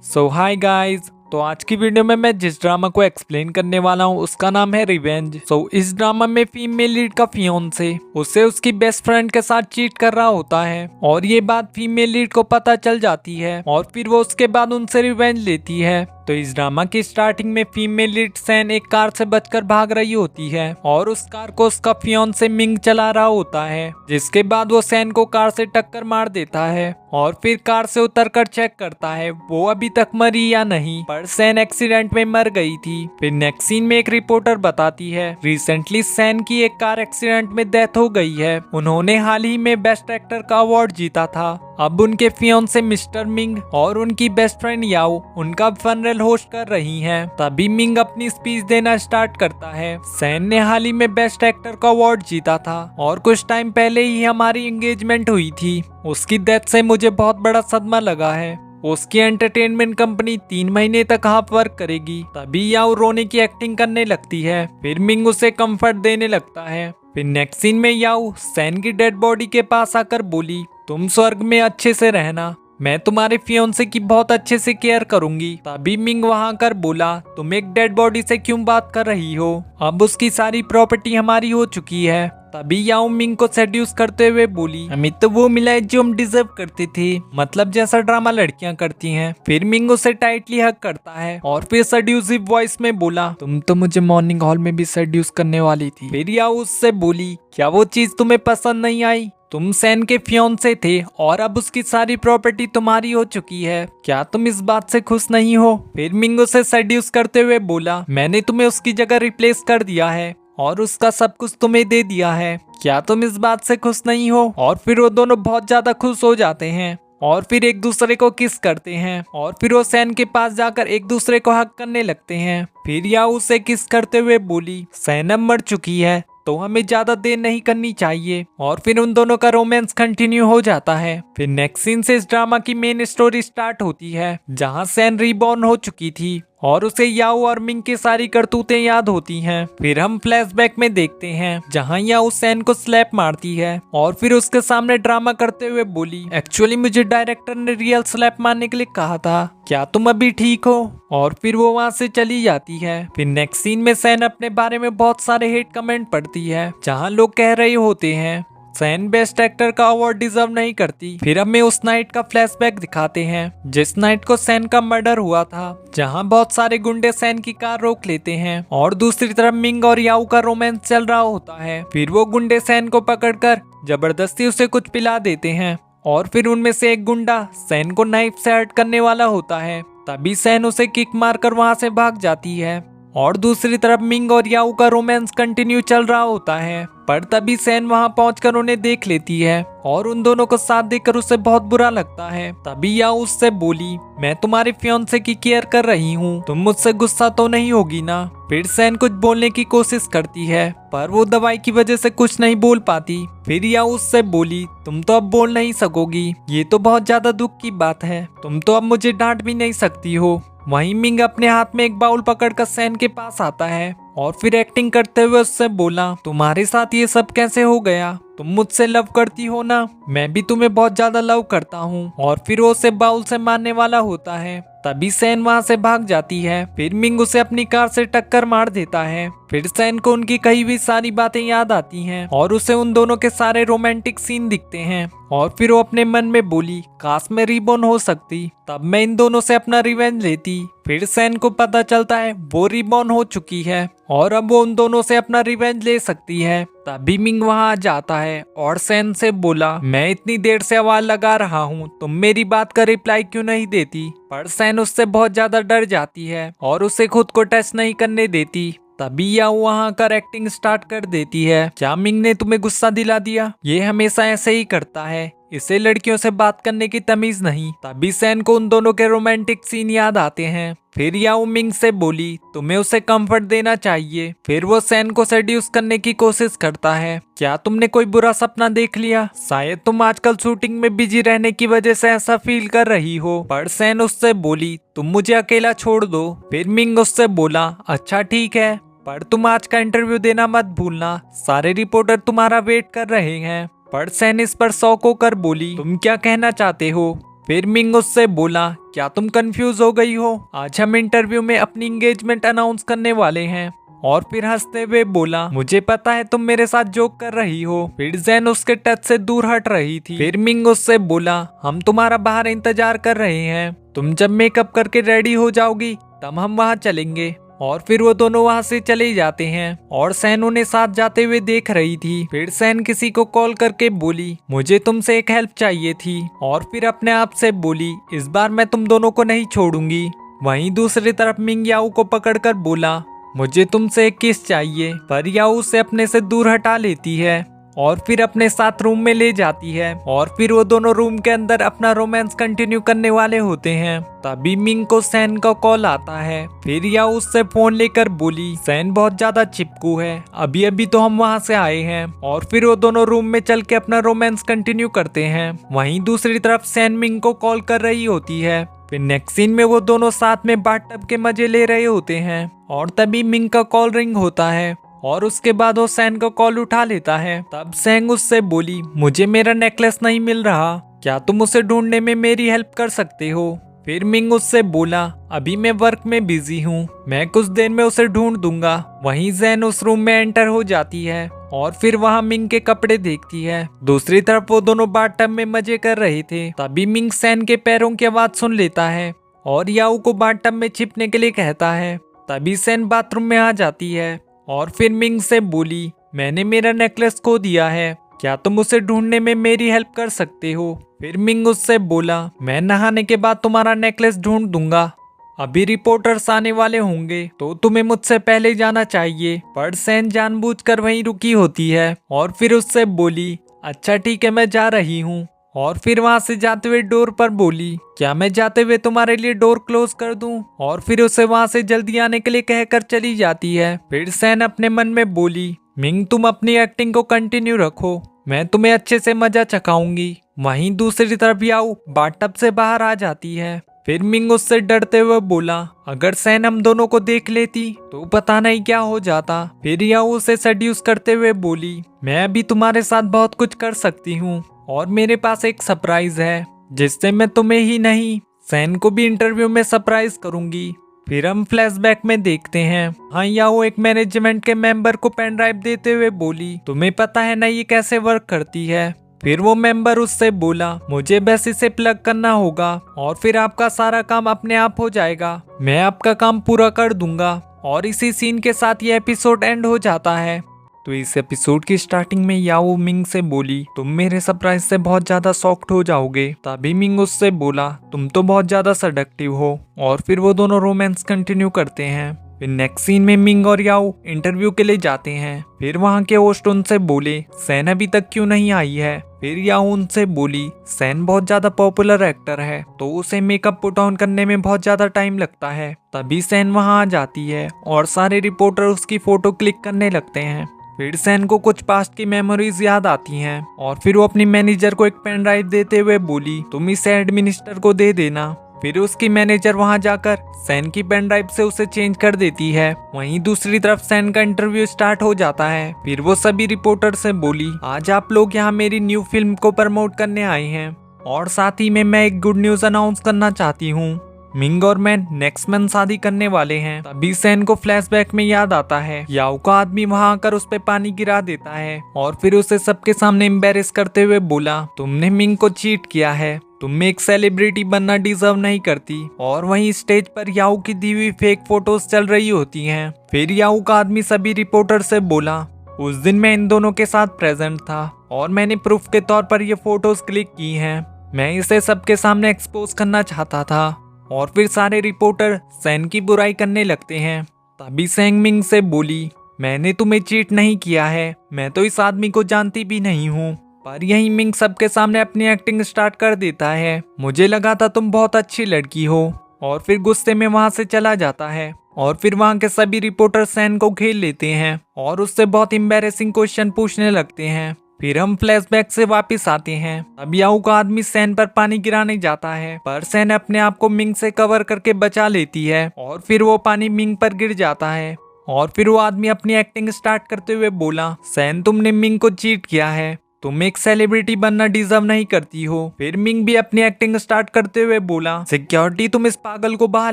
सो hi guys. तो आज की वीडियो में मैं जिस ड्रामा को एक्सप्लेन करने वाला हूँ उसका नाम है रिवेंज। इस ड्रामा में फीमेल लीड का फियोंसे उसे उसकी बेस्ट फ्रेंड के साथ चीट कर रहा होता है और ये बात फीमेल लीड को पता चल जाती है और फिर वो उसके बाद उनसे रिवेंज लेती है। तो इस ड्रामा की स्टार्टिंग में फीमेल लीड सैन एक कार से बचकर भाग रही होती है और उस कार को उसका फियोंसे मिंग चला रहा होता है, जिसके बाद वो सैन को कार से टक्कर मार देता है और फिर कार से उतरकर चेक करता है वो अभी तक मरी या नहीं, पर सैन एक्सीडेंट में मर गई थी। फिर नेक्स्ट सीन में एक रिपोर्टर बताती है रिसेंटली सैन की एक कार एक्सीडेंट में डेथ हो गई है। उन्होंने हाल ही में बेस्ट एक्टर का अवार्ड जीता था। अब उनके फियोंसे मिस्टर मिंग और उनकी बेस्ट फ्रेंड याओ उनका फनरल होस्ट कर रही हैं। तभी मिंग अपनी स्पीच देना स्टार्ट करता है। सैन ने हाल ही में बेस्ट एक्टर का अवार्ड जीता था और कुछ टाइम पहले ही हमारी एंगेजमेंट हुई थी। उसकी डेथ से मुझे बहुत बड़ा सदमा लगा है। उसकी एंटरटेनमेंट कंपनी 3 महीने तक हाफ वर्क करेगी। तभी याओ रोने की एक्टिंग करने लगती है। फिर मिंग उसे कंफर्ट देने लगता है। फिर नेक्स्ट सीन में याओ सैन की डेड बॉडी के पास आकर बोली, तुम स्वर्ग में अच्छे से रहना, मैं तुम्हारे फियोंसे की बहुत अच्छे से केयर करूंगी। तभी मिंग वहां कर बोला, तुम एक डेड बॉडी से क्यों बात कर रही हो, अब उसकी सारी प्रॉपर्टी हमारी हो चुकी है। तभी याओ मिंग को सेड्यूस करते हुए बोली, हमें तो वो मिला है जो हम डिजर्व करते थे, मतलब जैसा ड्रामा लड़कियां करती हैं। फिर मिंग उसे टाइटली हग करता है और फिर सेड्यूसिव वॉइस में बोला, तुम तो मुझे मॉर्निंग हॉल में भी सेड्यूस करने वाली थी। फिर याओ उससे बोली, क्या वो चीज तुम्हें पसंद नहीं आई, तुम सैन के फियोंसे थे और अब उसकी सारी प्रॉपर्टी तुम्हारी हो चुकी है, क्या तुम इस बात से खुश नहीं हो। फिर मिंग उसे सेड्यूस करते हुए बोला, मैंने तुम्हें उसकी जगह रिप्लेस कर दिया है और उसका सब कुछ तुम्हें दे दिया है, क्या तुम इस बात से खुश नहीं हो। और फिर वो दोनों बहुत ज्यादा खुश हो जाते हैं और फिर एक दूसरे को किस करते हैं और फिर वो सैन के पास जाकर एक दूसरे को हक करने लगते हैं। फिर याओ उसे किस करते हुए बोली, सैन अब मर चुकी है तो हमें ज्यादा देर नहीं करनी चाहिए। और फिर उन दोनों का रोमांस कंटिन्यू हो जाता है। फिर नेक्स्ट सीन से इस ड्रामा की मेन स्टोरी स्टार्ट होती है, जहां सैन रीबॉर्न हो चुकी थी और उसे याओ और मिंग की सारी करतूतें याद होती हैं। फिर हम फ्लैशबैक में देखते हैं जहां याओ सैन को स्लैप मारती है और फिर उसके सामने ड्रामा करते हुए बोली, एक्चुअली मुझे डायरेक्टर ने रियल स्लैप मारने के लिए कहा था, क्या तुम अभी ठीक हो। और फिर वो वहां से चली जाती है। फिर नेक्स्ट सीन में सैन अपने बारे में बहुत सारे हेट कमेंट पढ़ती है, जहां लोग कह रहे होते हैं सैन बेस्ट एक्टर का अवार्ड डिजर्व नहीं करती। फिर हमें उस नाइट का फ्लैशबैक दिखाते हैं जिस नाइट को सैन का मर्डर हुआ था, जहां बहुत सारे गुंडे सैन की कार रोक लेते हैं और दूसरी तरफ मिंग और याओ का रोमांस चल रहा होता है। फिर वो गुंडे सैन को पकड़कर जबरदस्ती उसे कुछ पिला देते हैं और फिर उनमें से एक गुंडा सैन को नाइफ से हर्ट करने वाला होता है। तभी सैन उसे किक मारकर वहां से भाग जाती है और दूसरी तरफ मिंग और याओ का रोमांस कंटिन्यू चल रहा होता है। पर तभी सैन वहां पहुंचकर उन्हें देख लेती है और उन दोनों को साथ देखकर उसे बहुत बुरा लगता है। तभी याओ उससे बोली, मैं तुम्हारे फियोंसे की केयर कर रही हूँ, तुम मुझसे गुस्सा तो नहीं होगी ना। फिर सैन कुछ बोलने की कोशिश करती है पर वो दवाई की वजह से कुछ नहीं बोल पाती। फिर याओ उससे बोली, तुम तो अब बोल नहीं सकोगी, ये तो बहुत ज्यादा दुख की बात है, तुम तो अब मुझे डांट भी नहीं सकती हो। वहीं मिंग अपने हाथ में एक बाउल पकड़कर सैन के पास आता है और फिर एक्टिंग करते हुए उससे बोला, तुम्हारे साथ ये सब कैसे हो गया, तुम मुझसे लव करती हो ना, मैं भी तुम्हें बहुत ज्यादा लव करता हूँ। और फिर वो उसे बाउल से मारने वाला होता है। तभी सैन वहां से भाग जाती है। फिर मिंग उसे अपनी कार से टक्कर मार देता है। फिर सैन को उनकी कही हुई सारी बातें याद आती हैं और उसे उन दोनों के सारे रोमांटिक सीन दिखते हैं और फिर वो अपने मन में बोली, काश मैं रीबॉर्न हो सकती, तब मैं इन दोनों से अपना रिवेंज लेती। फिर सैन को पता चलता है वो रीबॉर्न हो चुकी है और अब वो उन दोनों से अपना रिवेंज ले सकती है। तभी मिंग वहां आ जाता है और सैन से बोला, मैं इतनी देर से आवाज लगा रहा हूँ, तुम मेरी बात का रिप्लाई क्यों नहीं देती। पर सैन उससे बहुत ज्यादा डर जाती है और उसे खुद को टच नहीं करने देती। तभी याओ वहां कर एक्टिंग स्टार्ट कर देती है, क्या मिंग ने तुम्हें गुस्सा दिला दिया, ये हमेशा ऐसे ही करता है, इसे लड़कियों से बात करने की तमीज नहीं। तभी सैन को उन दोनों के रोमांटिक सीन याद आते हैं। फिर याओ मिंग से बोली, तुम्हें उसे कंफर्ट देना चाहिए। फिर वो सैन को सेड्यूस करने की कोशिश करता है, क्या तुमने कोई बुरा सपना देख लिया, शायद तुम आजकल शूटिंग में बिजी रहने की वजह से ऐसा फील कर रही हो। पर सैन उससे बोली, तुम मुझे अकेला छोड़ दो। फिर मिंग उससे बोला, अच्छा ठीक है, पर तुम आज का इंटरव्यू देना मत भूलना, सारे रिपोर्टर तुम्हारा वेट कर रहे हैं। पर सैन इस पर शॉक होकर बोली, तुम क्या कहना चाहते हो। फिर मिंग उससे बोला, क्या तुम कंफ्यूज हो गई हो? आज हम इंटरव्यू में अपनी एंगेजमेंट अनाउंस करने वाले हैं। और फिर हंसते हुए बोला, मुझे पता है तुम मेरे साथ जोक कर रही हो। फिर जैन उसके टच से दूर हट रही थी। फिर मिंग उससे बोला, हम तुम्हारा बाहर इंतजार कर रहे हैं, तुम जब मेकअप करके रेडी हो जाओगी तब हम वहाँ चलेंगे। और फिर वो दोनों वहाँ से चले जाते हैं और सैन उन्हें साथ जाते हुए देख रही थी। फिर सैन किसी को कॉल करके बोली, मुझे तुमसे एक हेल्प चाहिए थी। और फिर अपने आप से बोली, इस बार मैं तुम दोनों को नहीं छोड़ूंगी। वहीं दूसरी तरफ मिंग याओ को पकड़कर बोला, मुझे तुमसे एक किस चाहिए। पर याओ उसे अपने से दूर हटा लेती है और फिर अपने साथ रूम में ले जाती है। और फिर वो दोनों रूम के अंदर अपना रोमांस कंटिन्यू करने वाले होते हैं। तभी मिंग को सैन का कॉल आता है। फिर याओ उससे फोन लेकर बोली, सैन बहुत ज्यादा चिपकू है, अभी अभी तो हम वहाँ से आए हैं। और फिर वो दोनों रूम में चल के अपना रोमांस कंटिन्यू करते हैं। वहीं दूसरी तरफ सैन मिंग को कॉल कर रही होती है। फिर नेक्स्ट सीन में वो दोनों साथ में बाथटब के मजे ले रहे होते हैं और तभी मिंग का कॉल रिंग होता है और उसके बाद वो सैन का कॉल उठा लेता है। तब सैंग उससे बोली, मुझे मेरा नेकलेस नहीं मिल रहा, क्या तुम उसे ढूंढने में मेरी हेल्प कर सकते हो? फिर मिंग उससे बोला, अभी मैं वर्क में बिजी हूँ, मैं कुछ देर में उसे ढूंढ दूंगा। वहीं जैन उस रूम में एंटर हो जाती है और फिर वहाँ मिंग के कपड़े देखती है। दूसरी तरफ वो दोनों बाथटब में मजे कर रहे थे। तभी मिंग सैन के पैरों की आवाज सुन लेता है और याओ को बाथटब में छिपने के लिए कहता है। तभी सैन बाथरूम में आ जाती है और फिर मिंग से बोली, मैंने मेरा नेकलेस खो दिया है, क्या तुम उसे ढूंढने में मेरी हेल्प कर सकते हो? फिर मिंग उससे बोला, मैं नहाने के बाद तुम्हारा नेकलेस ढूंढ दूंगा, अभी रिपोर्टर्स आने वाले होंगे तो तुम्हें मुझसे पहले जाना चाहिए। पर सैन जानबूझकर वहीं रुकी होती है और फिर उससे बोली, अच्छा ठीक है मैं जा रही हूँ। और फिर वहां से जाते हुए डोर पर बोली, क्या मैं जाते हुए तुम्हारे लिए डोर क्लोज कर दूं? और फिर उसे वहां से जल्दी आने के लिए कहकर चली जाती है। फिर सैन अपने मन में बोली, मिंग तुम अपनी एक्टिंग को कंटिन्यू रखो, मैं तुम्हें अच्छे से मजा चखाऊंगी। वहीं दूसरी तरफ याओ बाथटब से बाहर आ जाती है। फिर मिंग उससे डरते हुए बोला, अगर सैन हम दोनों को देख लेती तो पता नहीं क्या हो जाता। फिर याओ उसे सेड्यूस करते हुए बोली, मैं अभी तुम्हारे साथ बहुत कुछ कर सकती हूँ और मेरे पास एक सरप्राइज है जिससे मैं तुम्हें ही नहीं सैन को भी इंटरव्यू में सरप्राइज करूंगी। फिर हम फ्लैशबैक में देखते हैं, हाँ याओ एक मैनेजमेंट के मेंबर को पेन ड्राइव देते हुए बोली, तुम्हें पता है ना ये कैसे वर्क करती है? फिर वो मेंबर उससे बोला, मुझे बस इसे प्लग करना होगा और फिर आपका सारा काम अपने आप हो जाएगा, मैं आपका काम पूरा कर दूंगा। और इसी सीन के साथ ये एपिसोड एंड हो जाता है। तो इस एपिसोड की स्टार्टिंग में याओ मिंग से बोली, तुम मेरे सरप्राइज से बहुत ज्यादा शॉक्ड हो जाओगे। तभी मिंग उससे बोला, तुम तो बहुत ज्यादा सेडक्टिव हो। और फिर वो दोनों रोमांस कंटिन्यू करते हैं। फिर नेक्स्ट सीन में मिंग और याओ इंटरव्यू के लिए जाते हैं। फिर वहाँ के होस्ट उनसे बोले, सैन अभी तक क्यों नहीं आई है? फिर याओ उनसे बोली, सैन बहुत ज्यादा पॉपुलर एक्टर है तो उसे मेकअप पुट ऑन करने में बहुत ज्यादा टाइम लगता है। तभी सैन वहाँ आ जाती है और सारे रिपोर्टर उसकी फोटो क्लिक करने लगते हैं। फिर सैन को कुछ पास्ट की मेमोरीज याद आती हैं और फिर वो अपनी मैनेजर को एक पेन ड्राइव देते हुए बोली, तुम इसे एडमिनिस्टर को दे देना। फिर उसकी मैनेजर वहां जाकर सैन की पेन ड्राइव से उसे चेंज कर देती है। वहीं दूसरी तरफ सैन का इंटरव्यू स्टार्ट हो जाता है। फिर वो सभी रिपोर्टर से बोली, आज आप लोग यहाँ मेरी न्यू फिल्म को प्रमोट करने आए हैं और साथ ही में मैं एक गुड न्यूज अनाउंस करना चाहती हूँ, मिंग और मैं नेक्स्ट मंथ शादी करने वाले हैं। तभी सैन को फ्लैशबैक में याद आता है, याओ का आदमी वहां आकर उस पे पानी गिरा देता है और फिर उसे सबके सामने एम्बेरेस करते हुए बोला, तुमने मिंग को चीट किया है, तुम एक सेलिब्रिटी बनना डिजर्व नहीं करती। और वहीं स्टेज पर याओ की दी हुई फेक फोटोज चल रही होती हैं। फिर याओ का आदमी सभी रिपोर्टर से बोला, उस दिन मैं इन दोनों के साथ प्रेजेंट था और मैंने प्रूफ के तौर पर ये फोटोज क्लिक की हैं, मैं इसे सबके सामने एक्सपोज करना चाहता था। और फिर सारे रिपोर्टर सैन की बुराई करने लगते हैं। तभी सैंग मिंग से बोली, मैंने तुम्हें चीट नहीं किया है, मैं तो इस आदमी को जानती भी नहीं हूँ। पर यही मिंग सबके सामने अपनी एक्टिंग स्टार्ट कर देता है, मुझे लगा था तुम बहुत अच्छी लड़की हो। और फिर गुस्से में वहां से चला जाता है। और फिर वहां के सभी रिपोर्टर सैन को घेर लेते हैं और उससे बहुत एम्बैरेसिंग क्वेश्चन पूछने लगते हैं। फिर हम फ्लैशबैक से वापस आते हैं। अब याओ का आदमी सैन पर पानी गिराने जाता है पर सैन अपने आप को मिंग से कवर करके बचा लेती है और फिर वो पानी मिंग पर गिर जाता है। और फिर वो आदमी अपनी एक्टिंग स्टार्ट करते हुए बोला, सैन तुमने मिंग को चीट किया है, तुम एक सेलिब्रिटी बनना डिजर्व नहीं करती हो। फिर मिंग भी अपनी एक्टिंग स्टार्ट करते हुए बोला, सिक्योरिटी तुम इस पागल को बाहर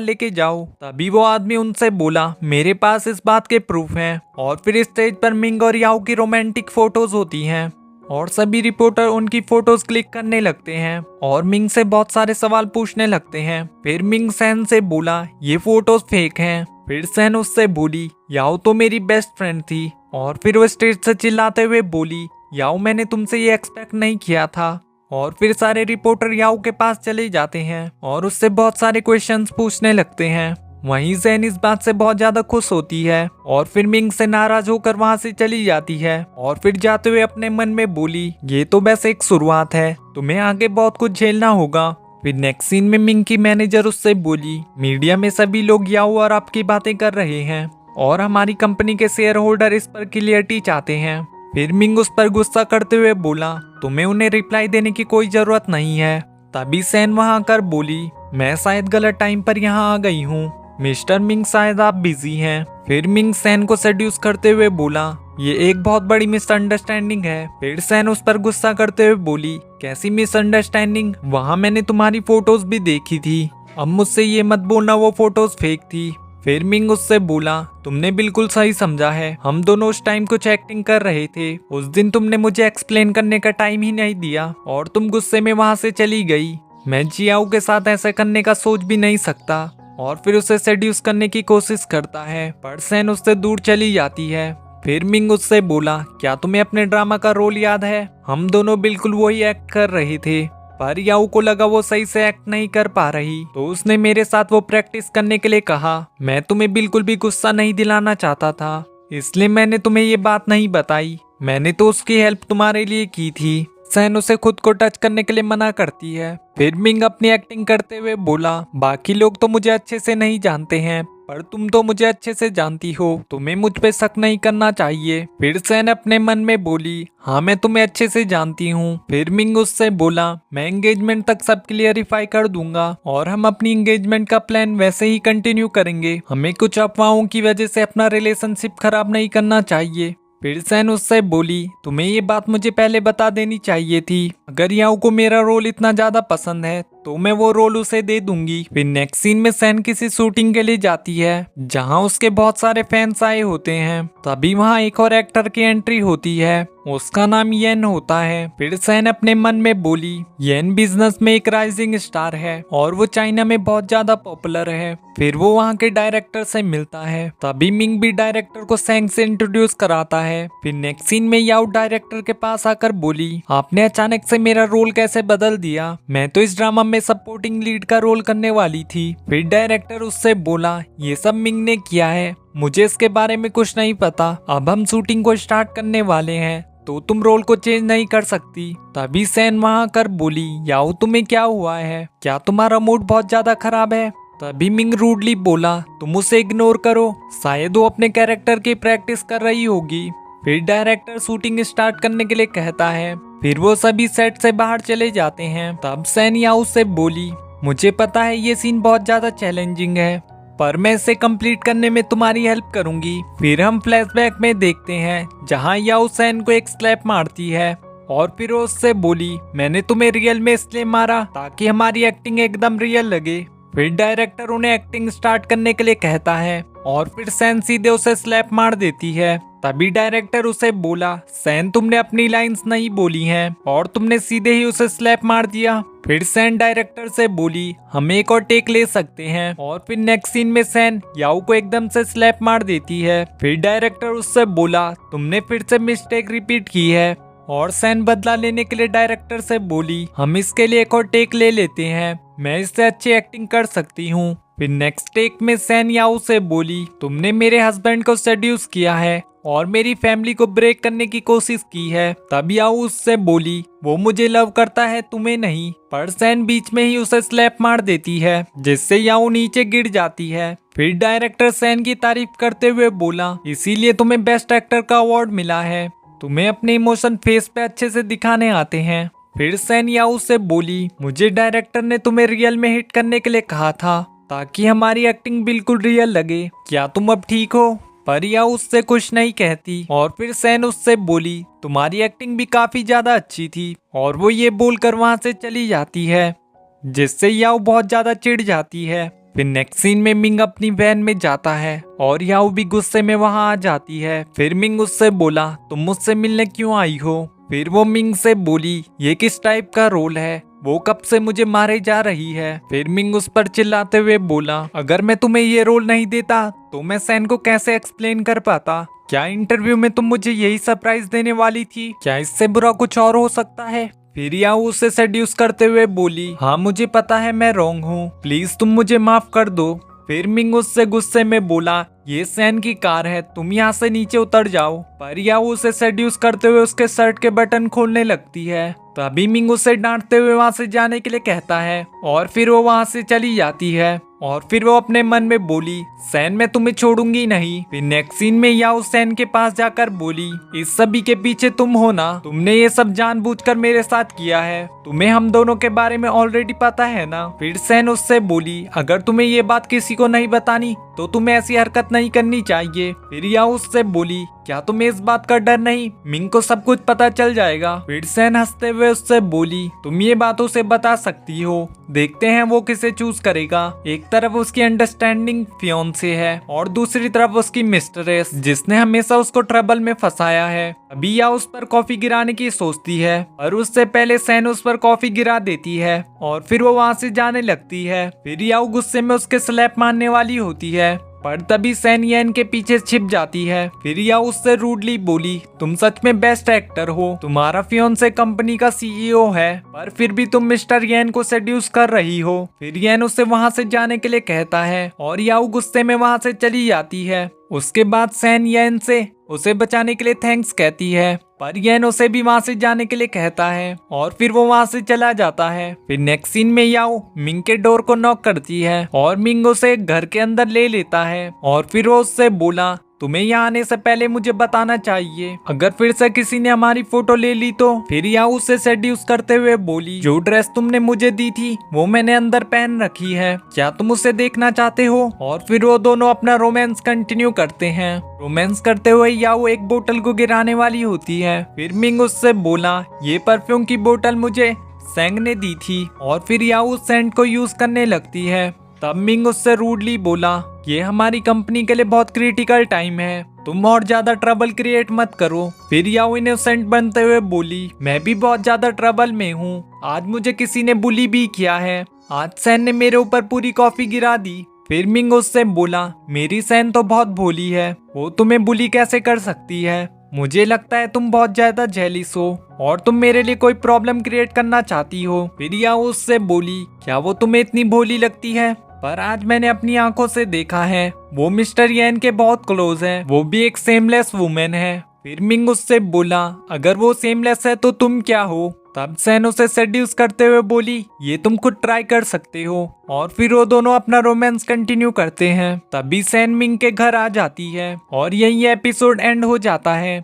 लेके जाओ। तभी वो आदमी उनसे बोला, मेरे पास इस बात के प्रूफ हैं। और फिर स्टेज पर मिंग और याओ की रोमांटिक फोटोज होती हैं और सभी रिपोर्टर उनकी फोटोज क्लिक करने लगते हैं और मिंग से बहुत सारे सवाल पूछने लगते हैं। फिर मिंग सहन से बोला, ये फोटोज फेक हैं। फिर सहन उससे बोली, याओ तो मेरी बेस्ट फ्रेंड थी। और फिर वो स्टेज से चिल्लाते हुए बोली, याओ मैंने तुमसे ये एक्सपेक्ट नहीं किया था। और फिर सारे रिपोर्टर याओ के पास चले जाते हैं और उससे बहुत सारे क्वेश्चंस पूछने लगते हैं। वहीं जैन इस बात से बहुत ज्यादा खुश होती है और फिर मिंग से नाराज होकर वहां से चली जाती है। और फिर जाते हुए अपने मन में बोली, ये तो बस एक शुरुआत है, तुम्हें आगे बहुत कुछ झेलना होगा। फिर नेक्स्ट सीन में मिंग की मैनेजर उससे बोली, मीडिया में सभी लोग याओ और आपकी बातें कर रहे हैं और हमारी कंपनी के शेयर होल्डर इस पर क्लियरिटी चाहते हैं। फिर मिंग उस पर गुस्सा करते हुए बोला, तुम्हें उन्हें रिप्लाई देने की कोई जरूरत नहीं है। तभी सैन वहां आकर बोली, मैं शायद गलत टाइम पर यहाँ आ गई हूँ मिस्टर मिंग, शायद आप बिजी हैं। फिर मिंग सैन को सेड्यूस करते हुए बोला, ये एक बहुत बड़ी मिसअंडरस्टैंडिंग है। फिर सैन उस पर गुस्सा करते हुए बोली, कैसी मिसअंडरस्टैंडिंग, वहाँ मैंने तुम्हारी फोटोज भी देखी थी, अब मुझसे ये मत बोलना वो फोटोज फेक थी। फिर मिंग उससे बोला, तुमने बिल्कुल सही समझा है, हम दोनों उस टाइम कुछ एक्टिंग कर रहे थे। उस दिन तुमने मुझे एक्सप्लेन करने का टाइम ही नहीं दिया और तुम गुस्से में वहां से चली गई। मैं जियाओ के साथ ऐसा करने का सोच भी नहीं सकता। और फिर उसे सेड्यूस करने की कोशिश करता है पर सैन उससे दूर चली जाती है। फिर मिंग उससे बोला, क्या तुम्हें अपने ड्रामा का रोल याद है, हम दोनों बिल्कुल वही एक्ट कर रहे थे। पर याओ को लगा वो सही से एक्ट नहीं कर पा रही तो उसने मेरे साथ वो प्रैक्टिस करने के लिए कहा। मैं तुम्हें बिल्कुल भी गुस्सा नहीं दिलाना चाहता था, इसलिए मैंने तुम्हें ये बात नहीं बताई। मैंने तो उसकी हेल्प तुम्हारे लिए की थी। सैन उसे खुद को टच करने के लिए मना करती है। फिर मिंग अपनी एक्टिंग करते हुए बोला, बाकी लोग तो मुझे अच्छे से नहीं जानते हैं पर तुम तो मुझे अच्छे से जानती हो, तुम्हें मुझ पे शक नहीं करना चाहिए। फिर सैन अपने मन में बोली, हाँ मैं तुम्हें अच्छे से जानती हूँ। फिर मिंग उससे बोला, मैं एंगेजमेंट तक सब क्लियरिफाई कर दूंगा और हम अपनी एंगेजमेंट का प्लान वैसे ही कंटिन्यू करेंगे, हमें कुछ अफवाहों की वजह से अपना रिलेशनशिप खराब नहीं करना चाहिए। फिर सैन उससे बोली, तुम्हें ये बात मुझे पहले बता देनी चाहिए थी, अगर याओ को मेरा रोल इतना ज्यादा पसंद है तो मैं वो रोल उसे दे दूंगी। फिर नेक्स्ट सीन में सैन किसी शूटिंग के लिए जाती है जहां उसके बहुत सारे फैंस आए होते हैं। तभी वहां एक और एक्टर की एंट्री होती है, उसका नाम येन होता है। फिर सैन अपने मन में बोली, येन बिजनेस में एक राइजिंग स्टार है और वो चाइना में बहुत ज्यादा पॉपुलर है। फिर वो वहाँ के डायरेक्टर से मिलता है। तभी मिंग भी डायरेक्टर को सैंग से इंट्रोड्यूस कराता है। फिर नेक्स्ट सीन में याओ डायरेक्टर के पास आकर बोली, आपने अचानक से मेरा रोल कैसे बदल दिया, मैं तो इस ड्रामा में सपोर्टिंग लीड का रोल करने वाली थी। फिर डायरेक्टर उससे बोला, ये सब मिंग ने किया है, मुझे इसके बारे में कुछ नहीं पता, अब हम शूटिंग को स्टार्ट करने वाले हैं तो तुम रोल को चेंज नहीं कर सकती। तभी सैन वहां कर बोली, याओ तुम्हें क्या हुआ है, क्या तुम्हारा मूड बहुत ज्यादा खराब है। तभी मिंग रूडली बोला, तुम उसे इग्नोर करो, शायद वो अपने कैरेक्टर की प्रैक्टिस कर रही होगी। फिर डायरेक्टर शूटिंग स्टार्ट करने के लिए कहता है। फिर वो सभी सेट से बाहर चले जाते हैं। तब सैन याओ से बोली, मुझे पता है ये सीन बहुत ज्यादा चैलेंजिंग है पर मैं इसे कंप्लीट करने में तुम्हारी हेल्प करूंगी। फिर हम फ्लैशबैक में देखते हैं जहां याओ सैन को एक स्लैप मारती है और फिर वो उससे बोली, मैंने तुम्हें रियल में इसलिए मारा ताकि हमारी एक्टिंग एकदम रियल लगे। फिर डायरेक्टर उन्हें एक्टिंग स्टार्ट करने के लिए कहता है और फिर सैन सीधे उसे स्लैप मार देती है। तभी डायरेक्टर उसे बोला, सैन तुमने अपनी लाइंस नहीं बोली हैं और तुमने सीधे ही उसे स्लैप मार दिया। फिर सैन डायरेक्टर से बोली, हम एक और टेक ले सकते हैं। और फिर नेक्स्ट सीन में सैन याओ को एकदम से स्लैप मार देती है। फिर डायरेक्टर उससे बोला, तुमने फिर से मिस्टेक रिपीट की है। और सैन बदला लेने के लिए डायरेक्टर से बोली, हम इसके लिए एक और टेक ले लेते हैं, मैं इससे अच्छी एक्टिंग कर सकती हूँ। फिर नेक्स्ट टेक में सैन याओ से बोली, तुमने मेरे हस्बैंड को सेड्यूस किया है और मेरी फैमिली को ब्रेक करने की कोशिश की है। तब याओ उससे बोली, वो मुझे लव करता है तुम्हें नहीं। पर सैन बीच में ही उसे स्लैप मार देती है जिससे याओ नीचे गिर जाती है। फिर डायरेक्टर सैन की तारीफ करते हुए बोला, इसीलिए तुम्हें बेस्ट एक्टर का अवार्ड मिला है, तुम्हें अपने इमोशन फेस पे अच्छे से दिखाने आते हैं। फिर सैन याओ से बोली, मुझे डायरेक्टर ने तुम्हें रियल में हिट करने के लिए कहा था ताकि हमारी एक्टिंग बिल्कुल रियल लगे, क्या तुम अब ठीक हो। पर याओ उससे कुछ नहीं कहती और फिर सैन उससे बोली तुम्हारी एक्टिंग भी काफी ज्यादा अच्छी थी, और वो ये बोलकर वहां से चली जाती है, जिससे याओ बहुत ज्यादा चिढ़ जाती है। फिर नेक्स्ट सीन में मिंग अपनी वैन में जाता है और याओ भी गुस्से में वहां आ जाती है। फिर मिंग उससे बोला तुम मुझसे मिलने क्यों आई हो? फिर वो मिंग से बोली ये किस टाइप का रोल है, वो कब से मुझे मारे जा रही है। फिर मिंग उस पर चिल्लाते हुए बोला अगर मैं तुम्हें ये रोल नहीं देता तो मैं सैन को कैसे एक्सप्लेन कर पाता? क्या इंटरव्यू में तुम मुझे यही सरप्राइज देने वाली थी? क्या इससे बुरा कुछ और हो सकता है? फिर याओ उसे सेड्यूस करते हुए बोली हाँ मुझे पता है मैं रॉन्ग हूँ, प्लीज तुम मुझे माफ कर दो। फिर मिंग उससे गुस्से में बोला ये सैन की कार है, तुम यहाँ से नीचे उतर जाओ। पर याओ उसे सेड्यूस करते हुए उसके शर्ट के बटन खोलने लगती है। तभी मिंग उसे डांटते हुए वहां से जाने के लिए कहता है और फिर वो वहां से चली जाती है। और फिर वो अपने मन में बोली सैन मैं तुम्हें छोड़ूंगी नहीं। फिर नेक्स्ट सीन में याओ सैन के पास जाकर बोली इस सभी के पीछे तुम हो ना, तुमने ये सब जानबूझकर मेरे साथ किया है, तुम्हें हम दोनों के बारे में ऑलरेडी पता है ना। फिर सैन उससे बोली अगर तुम्हें ये बात किसी को नहीं बतानी तो तुम्हें ऐसी हरकत नहीं करनी चाहिए। फिर याओ उससे बोली क्या तुम्हें इस बात का डर नहीं, मिंग को सब कुछ पता चल जाएगा। फिर सैन हंसते हुए उससे बोली तुम ये बात उसे बता सकती हो, देखते हैं वो किसे चूज करेगा। एक तरफ उसकी अंडरस्टैंडिंग फियोंसे है और दूसरी तरफ उसकी मिस्ट्रेस जिसने हमेशा उसको ट्रबल में फंसाया है। अभी या उस पर कॉफी गिराने की सोचती है और उससे पहले सैन उस पर कॉफी गिरा देती है और फिर वो वहां से जाने लगती है। फिर याओ गुस्से में उसके स्लैप मारने वाली होती है पर तभी सैन येन के पीछे छिप जाती है। फिर याओ उससे रूडली बोली तुम सच में बेस्ट एक्टर हो, तुम्हारा फियोंसे कंपनी का सीईओ है पर फिर भी तुम मिस्टर येन को सेड्यूस कर रही हो। फिर येन उसे वहां से जाने के लिए कहता है और याओ गुस्से में वहां से चली जाती है। उसके बाद सैन येन से उसे बचाने के लिए थैंक्स कहती है पर येन उसे भी वहां से जाने के लिए कहता है और फिर वो वहां से चला जाता है। फिर नेक्स्ट सीन में याओ मिंग के डोर को नॉक करती है और मिंग उसे घर के अंदर ले लेता है और फिर वो उससे बोला तुम्हें यहाँ आने से पहले मुझे बताना चाहिए, अगर फिर से किसी ने हमारी फोटो ले ली तो। फिर याओ उसे सेड्यूस करते हुए बोली जो ड्रेस तुमने मुझे दी थी वो मैंने अंदर पहन रखी है, क्या तुम उसे देखना चाहते हो? और फिर वो दोनों अपना रोमांस कंटिन्यू करते हैं। रोमांस करते हुए याओ एक बोतल को गिराने वाली होती है। फिर मिंग उससे बोला ये परफ्यूम की बोतल मुझे सैंग ने दी थी और फिर याओ उस सेंट को यूज करने लगती है। तब मिंग उससे रूडली बोला ये हमारी कंपनी के लिए बहुत क्रिटिकल टाइम है, तुम और ज्यादा ट्रबल क्रिएट मत करो। फिर याओ इनोसेंट बनते हुए बोली मैं भी बहुत ज्यादा ट्रबल में हूँ, आज मुझे किसी ने बुली भी किया है, आज सैन ने मेरे ऊपर पूरी कॉफी गिरा दी। फिर मिंग उससे बोला मेरी सैन तो बहुत भोली है, वो तुम्हें बुली कैसे कर सकती है? मुझे लगता है तुम बहुत ज्यादा जेलिस हो और तुम मेरे लिए कोई प्रॉब्लम क्रिएट करना चाहती हो। फिर याओ उससे बोली क्या वो तुम्हें इतनी भोली लगती है? पर आज मैंने अपनी आंखों से देखा है वो मिस्टर येन के बहुत क्लोज है, वो भी एक सेमलेस वुमेन है। फिर मिंग उससे बोला अगर वो सेमलेस है तो तुम क्या हो? तब सैन उसे सेड्यूस करते हुए बोली ये तुम खुद ट्राई कर सकते हो। और फिर वो दोनों अपना रोमांस कंटिन्यू करते हैं। तभी सैन मिंग के घर आ जाती है और यही एपिसोड एंड हो जाता है।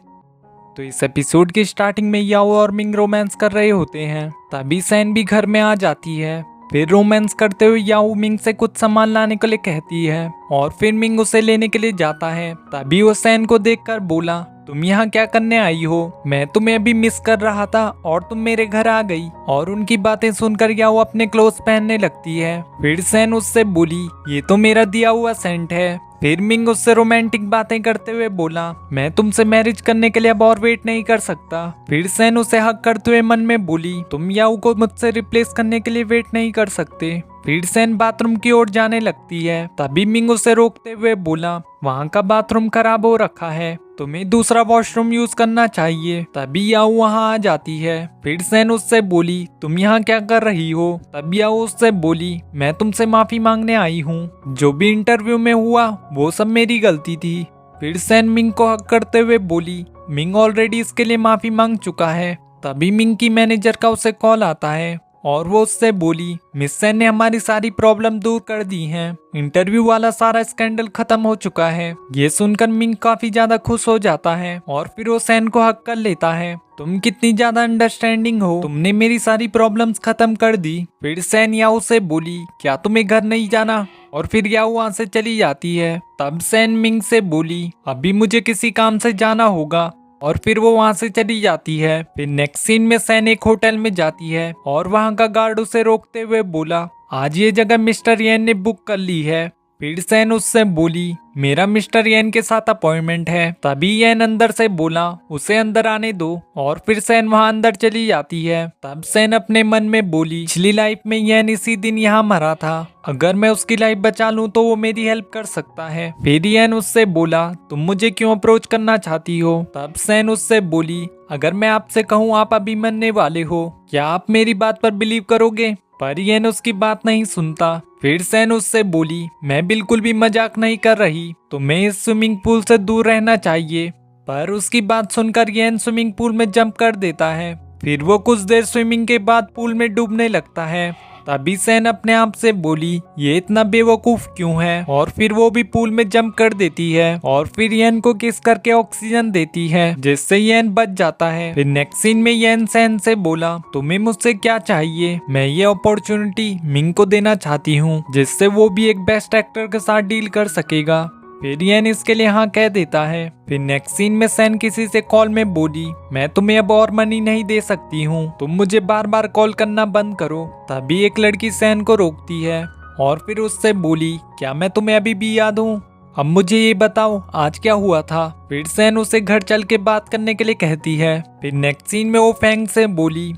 तो इस एपिसोड की स्टार्टिंग में याओ और मिंग रोमांस कर रहे होते हैं, तभी सैन भी घर में आ जाती है। फिर रोमांस करते हुए याओ मिंग से कुछ सामान लाने के लिए कहती है और फिर मिंग उसे लेने के लिए जाता है। तभी वो सैन को देखकर बोला तुम यहाँ क्या करने आई हो? मैं तुम्हें अभी मिस कर रहा था और तुम मेरे घर आ गई। और उनकी बातें सुनकर याओ अपने क्लोथ पहनने लगती है। फिर सैन उससे बोली ये तो मेरा दिया हुआ सेंट है। फिर मिंग उससे रोमांटिक बातें करते हुए बोला मैं तुमसे मैरिज करने के लिए अब और वेट नहीं कर सकता। फिर सैन उसे हक करते हुए मन में बोली तुम याओ को मुझसे रिप्लेस करने के लिए वेट नहीं कर सकते। फिर सैन बाथरूम की ओर जाने लगती है। तभी मिंग उसे रोकते हुए बोला वहाँ का बाथरूम खराब हो रखा है, तुम्हें दूसरा वॉशरूम यूज करना चाहिए। तभी याओ वहाँ आ जाती है। फिर सैन उससे बोली तुम यहाँ क्या कर रही हो? तभी याओ उससे बोली मैं तुमसे माफी मांगने आई हूँ, जो भी इंटरव्यू में हुआ वो सब मेरी गलती थी। फिर सैन मिंग को हक करते हुए बोली मिंग ऑलरेडी इसके लिए माफी मांग चुका है। तभी मिंग की मैनेजर का उसे कॉल आता है और वो उससे बोली मिस सैन ने हमारी सारी प्रॉब्लम दूर कर दी हैं, इंटरव्यू वाला सारा स्कैंडल खत्म हो चुका है। ये सुनकर मिंग काफी ज्यादा खुश हो जाता है और फिर वो सैन को हक कर लेता है। तुम कितनी ज्यादा अंडरस्टैंडिंग हो, तुमने मेरी सारी प्रॉब्लम्स खत्म कर दी। फिर सैन याओ से बोली क्या तुम्हें घर नहीं जाना? और फिर याओ वहाँ से चली जाती है। तब सैन मिंग से बोली अभी मुझे किसी काम से जाना होगा, और फिर वो वहाँ से चली जाती है। फिर नेक्स्ट सीन में सैन एक होटल में जाती है और वहाँ का गार्ड उसे रोकते हुए बोला आज ये जगह मिस्टर येन ने बुक कर ली है। फिर सैन उससे बोली मेरा मिस्टर येन के साथ अपॉइंटमेंट है। तभी येन अंदर से बोला उसे अंदर आने दो, और फिर सैन वहां अंदर चली जाती है। तब सैन अपने मन में बोली पिछली लाइफ में येन इसी दिन यहाँ मरा था, अगर मैं उसकी लाइफ बचा लूं तो वो मेरी हेल्प कर सकता है। फिर येन उससे बोला तुम मुझे क्यों अप्रोच करना चाहती हो। तब सैन उससे बोली अगर मैं आपसे कहूँ आप अभी मरने वाले हो, क्या आप मेरी बात पर बिलीव करोगे। पर येन उसकी बात नहीं सुनता। फिर सैन उससे बोली मैं बिल्कुल भी मजाक नहीं कर रही, तुम्हें इस स्विमिंग पूल से दूर रहना चाहिए। पर उसकी बात सुनकर येन स्विमिंग पूल में जंप कर देता है। फिर वो कुछ देर स्विमिंग के बाद पूल में डूबने लगता है। तभी सैन अपने आप से बोली ये इतना बेवकूफ क्यों है, और फिर वो भी पूल में जंप कर देती है और फिर येन को किस करके ऑक्सीजन देती है, जिससे येन बच जाता है। फिर नेक्स्ट सीन में येन सैन से बोला तुम्हें मुझसे क्या चाहिए, मैं ये अपॉर्चुनिटी मिंग को देना चाहती हूँ जिससे वो भी एक बेस्ट एक्टर के साथ डील कर सकेगा। फिर येन इसके लिए हाँ कह देता है। फिर नेक्स्ट सीन में सैन किसी से कॉल में बोली मैं तुम्हें अब और मनी नहीं दे सकती हूँ, तुम मुझे बार बार कॉल करना बंद करो। तभी एक लड़की सैन को रोकती है और फिर उससे बोली क्या मैं तुम्हें अभी भी याद हूँ, अब मुझे ये बताओ आज क्या हुआ था। फिर सैन उसे घर चल के बात करने के लिए कहती है। फिर नेक्स्ट सीन में वो फैंग से बोली